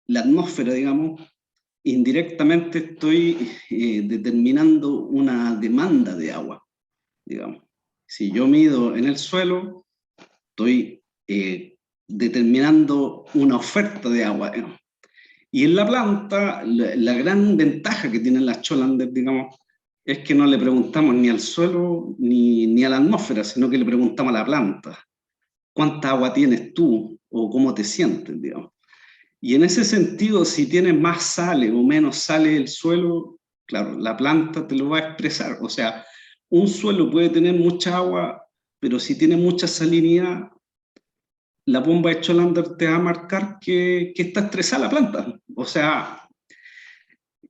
la atmósfera, digamos, indirectamente estoy determinando una demanda de agua, digamos. Si yo mido en el suelo, estoy determinando una oferta de agua, digamos. Y en la planta, la gran ventaja que tienen las Cholander, digamos, es que no le preguntamos ni al suelo ni a la atmósfera, sino que le preguntamos a la planta. ¿Cuánta agua tienes tú? O cómo te sientes, digamos. Y en ese sentido, si tienes más sales o menos sales del suelo, claro, la planta te lo va a expresar. O sea, un suelo puede tener mucha agua, pero si tiene mucha salinidad, la bomba de Cholander te va a marcar que está estresada la planta. O sea,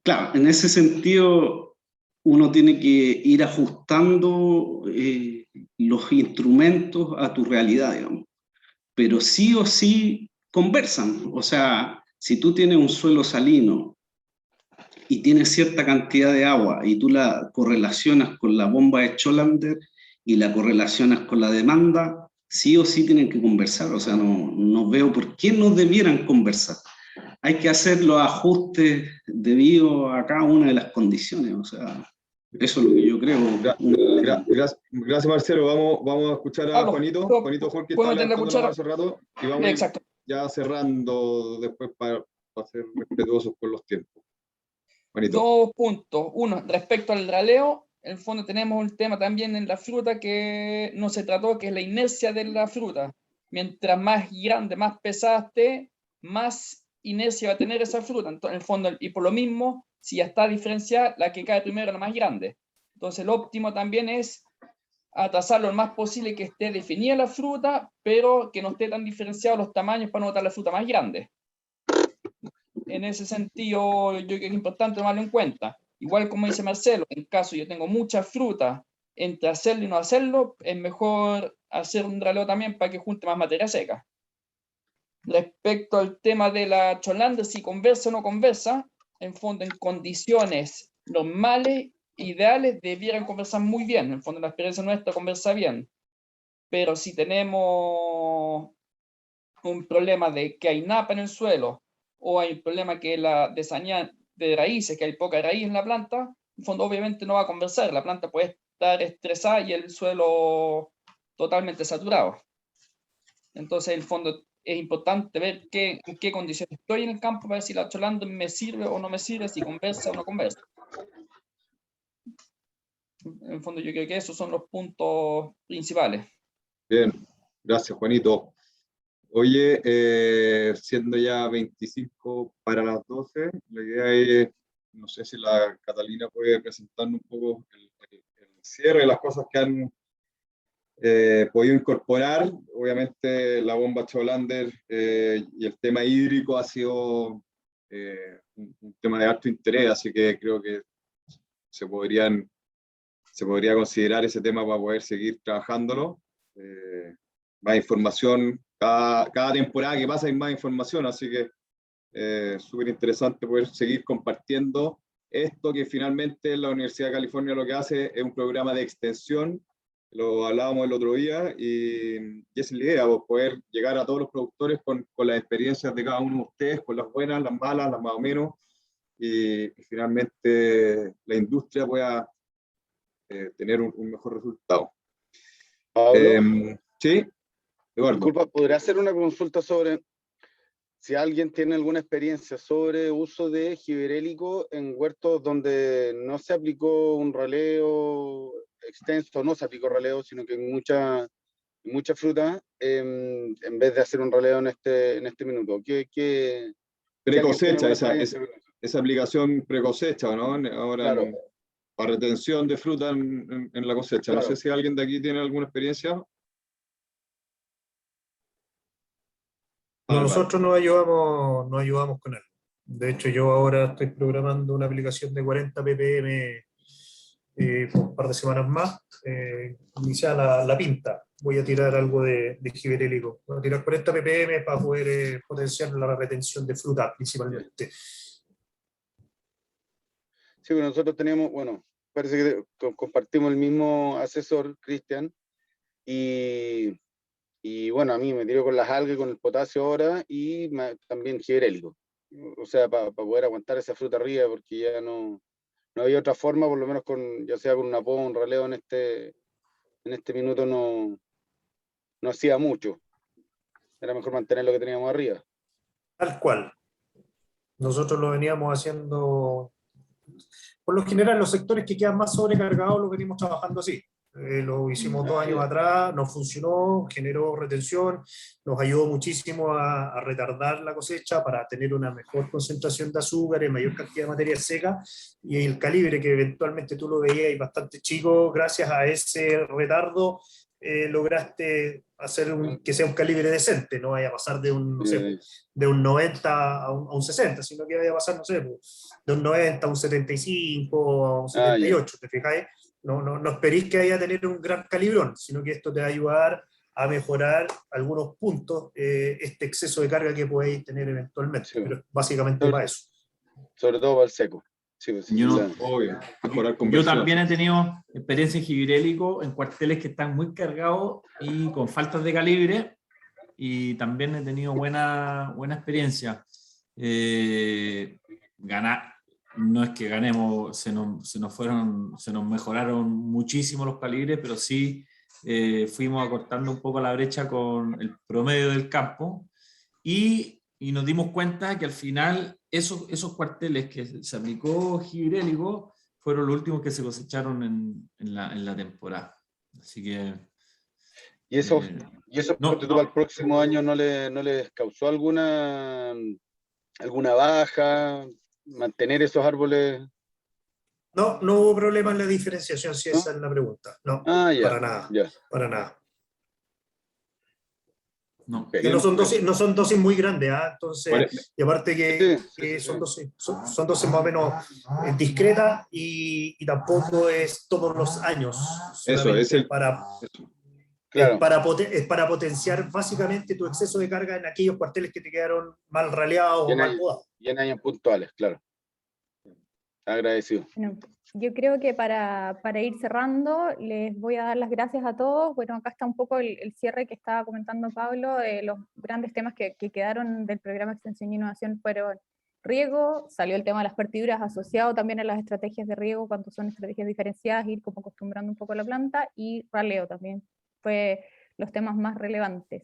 claro, en ese sentido uno tiene que ir ajustando los instrumentos a tu realidad, digamos. Pero sí o sí conversan. O sea, si tú tienes un suelo salino y tienes cierta cantidad de agua y tú la correlacionas con la bomba de Cholander y la correlacionas con la demanda, sí o sí tienen que conversar. O sea, no veo por qué no debieran conversar. Hay que hacer los ajustes debido a cada una de las condiciones. O sea, eso es lo que yo creo. Gracias, Marcelo. Vamos a escuchar a Juanito. Juanito Jorge está hablando hace rato y vamos Exacto. ya cerrando después para ser respetuosos con los tiempos. Juanito. 2 puntos. Uno, respecto al raleo, en el fondo tenemos un tema también en la fruta que no se trató, que es la inercia de la fruta. Mientras más grande, más pesada esté, más inercia va a tener esa fruta. Entonces, en el fondo, y por lo mismo, si ya está diferenciada, la que cae primero es la más grande. Entonces, lo óptimo también es atrasar lo más posible que esté definida la fruta, pero que no esté tan diferenciado los tamaños para no botar la fruta más grande. en ese sentido, yo creo que es importante tomarlo en cuenta. Igual como dice Marcelo, en caso yo tengo mucha fruta, entre hacerlo y no hacerlo, es mejor hacer un raleo también para que junte más materia seca. Respecto al tema de la Cholander, si conversa o no conversa, en fondo en condiciones normales, ideales, debieran conversar muy bien. En el fondo la experiencia nuestra conversa bien. Pero si tenemos un problema de que hay napa en el suelo, o hay un problema que la desaña de raíces, que hay poca raíz en la planta, en el fondo obviamente no va a conversar. La planta puede estar estresada y el suelo totalmente saturado. Entonces, en el fondo, es importante ver en qué condiciones estoy en el campo para ver si la Cholander me sirve o no me sirve, si conversa o no conversa. En el fondo, yo creo que esos son los puntos principales. Bien, gracias Juanito. Oye, siendo ya 25 para las 12, la idea es, no sé si la Catalina puede presentarnos un poco el cierre de las cosas que han podido incorporar. Obviamente la bomba Cholander y el tema hídrico ha sido un tema de alto interés, así que creo que se podría considerar ese tema para poder seguir trabajándolo. Más información, cada temporada que pasa hay más información, así que súper interesante poder seguir compartiendo esto, que finalmente la Universidad de California lo que hace es un programa de extensión. Lo hablábamos el otro día y esa es la idea, poder llegar a todos los productores con las experiencias de cada uno de ustedes, con las buenas, las malas, las más o menos, y finalmente la industria pueda tener un mejor resultado. Sí, Eduardo. Disculpa, ¿podría hacer una consulta sobre si alguien tiene alguna experiencia sobre uso de giberélico en huertos donde no se aplicó un raleo extenso, no se aplicó raleo, sino que en mucha fruta, en vez de hacer un raleo en este minuto? Precosecha, esa aplicación precosecha, ¿no? Ahora claro, para retención de fruta en la cosecha. claro. No sé si alguien de aquí tiene alguna experiencia. No, nosotros nos ayudamos con él. De hecho, yo ahora estoy programando una aplicación de 40 ppm por un par de semanas más. Iniciar la pinta. Voy a tirar algo de giberélico. Voy a tirar 40 ppm para poder potenciar la retención de fruta principalmente. Sí, bueno, nosotros teníamos, bueno, parece que compartimos el mismo asesor, Cristian, y bueno, a mí me tiró con las algas, con el potasio ahora, y también giberélico. O sea, para poder aguantar esa fruta arriba, porque ya no había otra forma, por lo menos ya sea con una poda, un raleo en este minuto no hacía mucho. Era mejor mantener lo que teníamos arriba. Tal cual. Nosotros lo veníamos haciendo, por lo general, los sectores que quedan más sobrecargados lo venimos trabajando así. Lo hicimos 2 años atrás, nos funcionó, generó retención, nos ayudó muchísimo a retardar la cosecha para tener una mejor concentración de azúcar, mayor cantidad de materia seca, y el calibre que eventualmente tú lo veías bastante chico, gracias a ese retardo lograste hacer que sea un calibre decente, no vaya a pasar de un, no sé, de un 90 a un 60, sino que vaya a pasar, no sé, de un 90 a un 75, a un 78, ¿te fijáis? No esperéis que vaya a tener un gran calibrón, sino que esto te va a ayudar a mejorar algunos puntos este exceso de carga que podéis tener eventualmente, sí, pero básicamente para eso. Sobre todo para el seco. Sí, pues, obvio, mejorar yo también he tenido experiencia en giberélico en cuarteles que están muy cargados y con faltas de calibre, y también he tenido buena experiencia. No es que ganemos, se nos mejoraron muchísimo los calibres, pero sí fuimos acortando un poco la brecha con el promedio del campo, y nos dimos cuenta que al final esos cuarteles que se aplicó giberélico fueron los últimos que se cosecharon en la temporada. Así que... ¿Y eso para el próximo año no les causó alguna baja? ¿Mantener esos árboles? No hubo problema en la diferenciación, si esa es la pregunta. No, para nada. Ya. Para nada. No. Que no son dosis muy grandes, ¿ah? Entonces, Vale. y aparte que son dosis más o menos discretas y tampoco es todos los años. Eso, es solamente para, Claro. es para potenciar básicamente tu exceso de carga en aquellos cuarteles que te quedaron mal raleados o mal podados. Y en años puntuales, claro. Agradecido. Bueno, yo creo que para ir cerrando, les voy a dar las gracias a todos. Bueno, acá está un poco el cierre que estaba comentando Pablo, de los grandes temas que quedaron del programa Extensión y Innovación fueron riego, salió el tema de las partiduras asociado también a las estrategias de riego, cuando son estrategias diferenciadas, ir como acostumbrando un poco a la planta, y raleo también fue los temas más relevantes.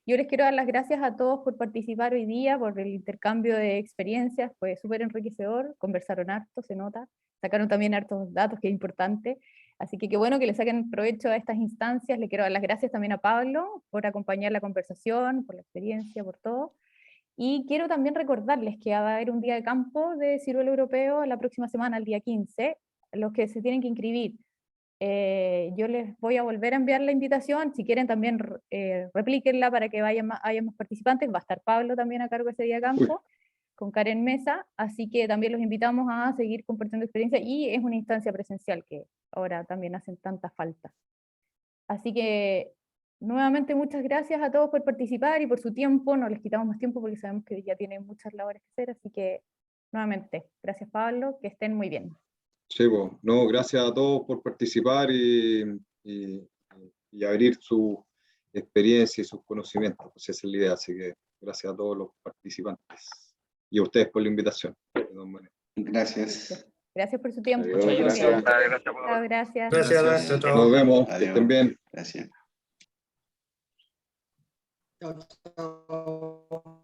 Yo les quiero dar las gracias a todos por participar hoy día, por el intercambio de experiencias, fue súper enriquecedor, conversaron harto, se nota, sacaron también hartos datos, que es importante, así que qué bueno que le saquen provecho a estas instancias. Le quiero dar las gracias también a Pablo por acompañar la conversación, por la experiencia, por todo, y quiero también recordarles que va a haber un día de campo de ciruelo europeo la próxima semana, el día 15, los que se tienen que inscribir. Yo les voy a volver a enviar la invitación, si quieren también replíquenla para que haya más participantes. Va a estar Pablo también a cargo ese día de campo, con Karen Mesa, así que también los invitamos a seguir compartiendo experiencia, y es una instancia presencial que ahora también hacen tanta falta. Así que nuevamente muchas gracias a todos por participar y por su tiempo. No les quitamos más tiempo porque sabemos que ya tienen muchas labores que hacer, así que nuevamente gracias Pablo, que estén muy bien. Sí, pues, no, gracias a todos por participar y abrir su experiencia y sus conocimientos, pues esa es la idea, así que gracias a todos los participantes y a ustedes por la invitación. De todas maneras. Gracias. Gracias por su tiempo. Adiós, Muchas gracias. Chao, gracias. Gracias. Chao. Nos vemos, que Adiós. estén bien. Gracias. Chao, chao.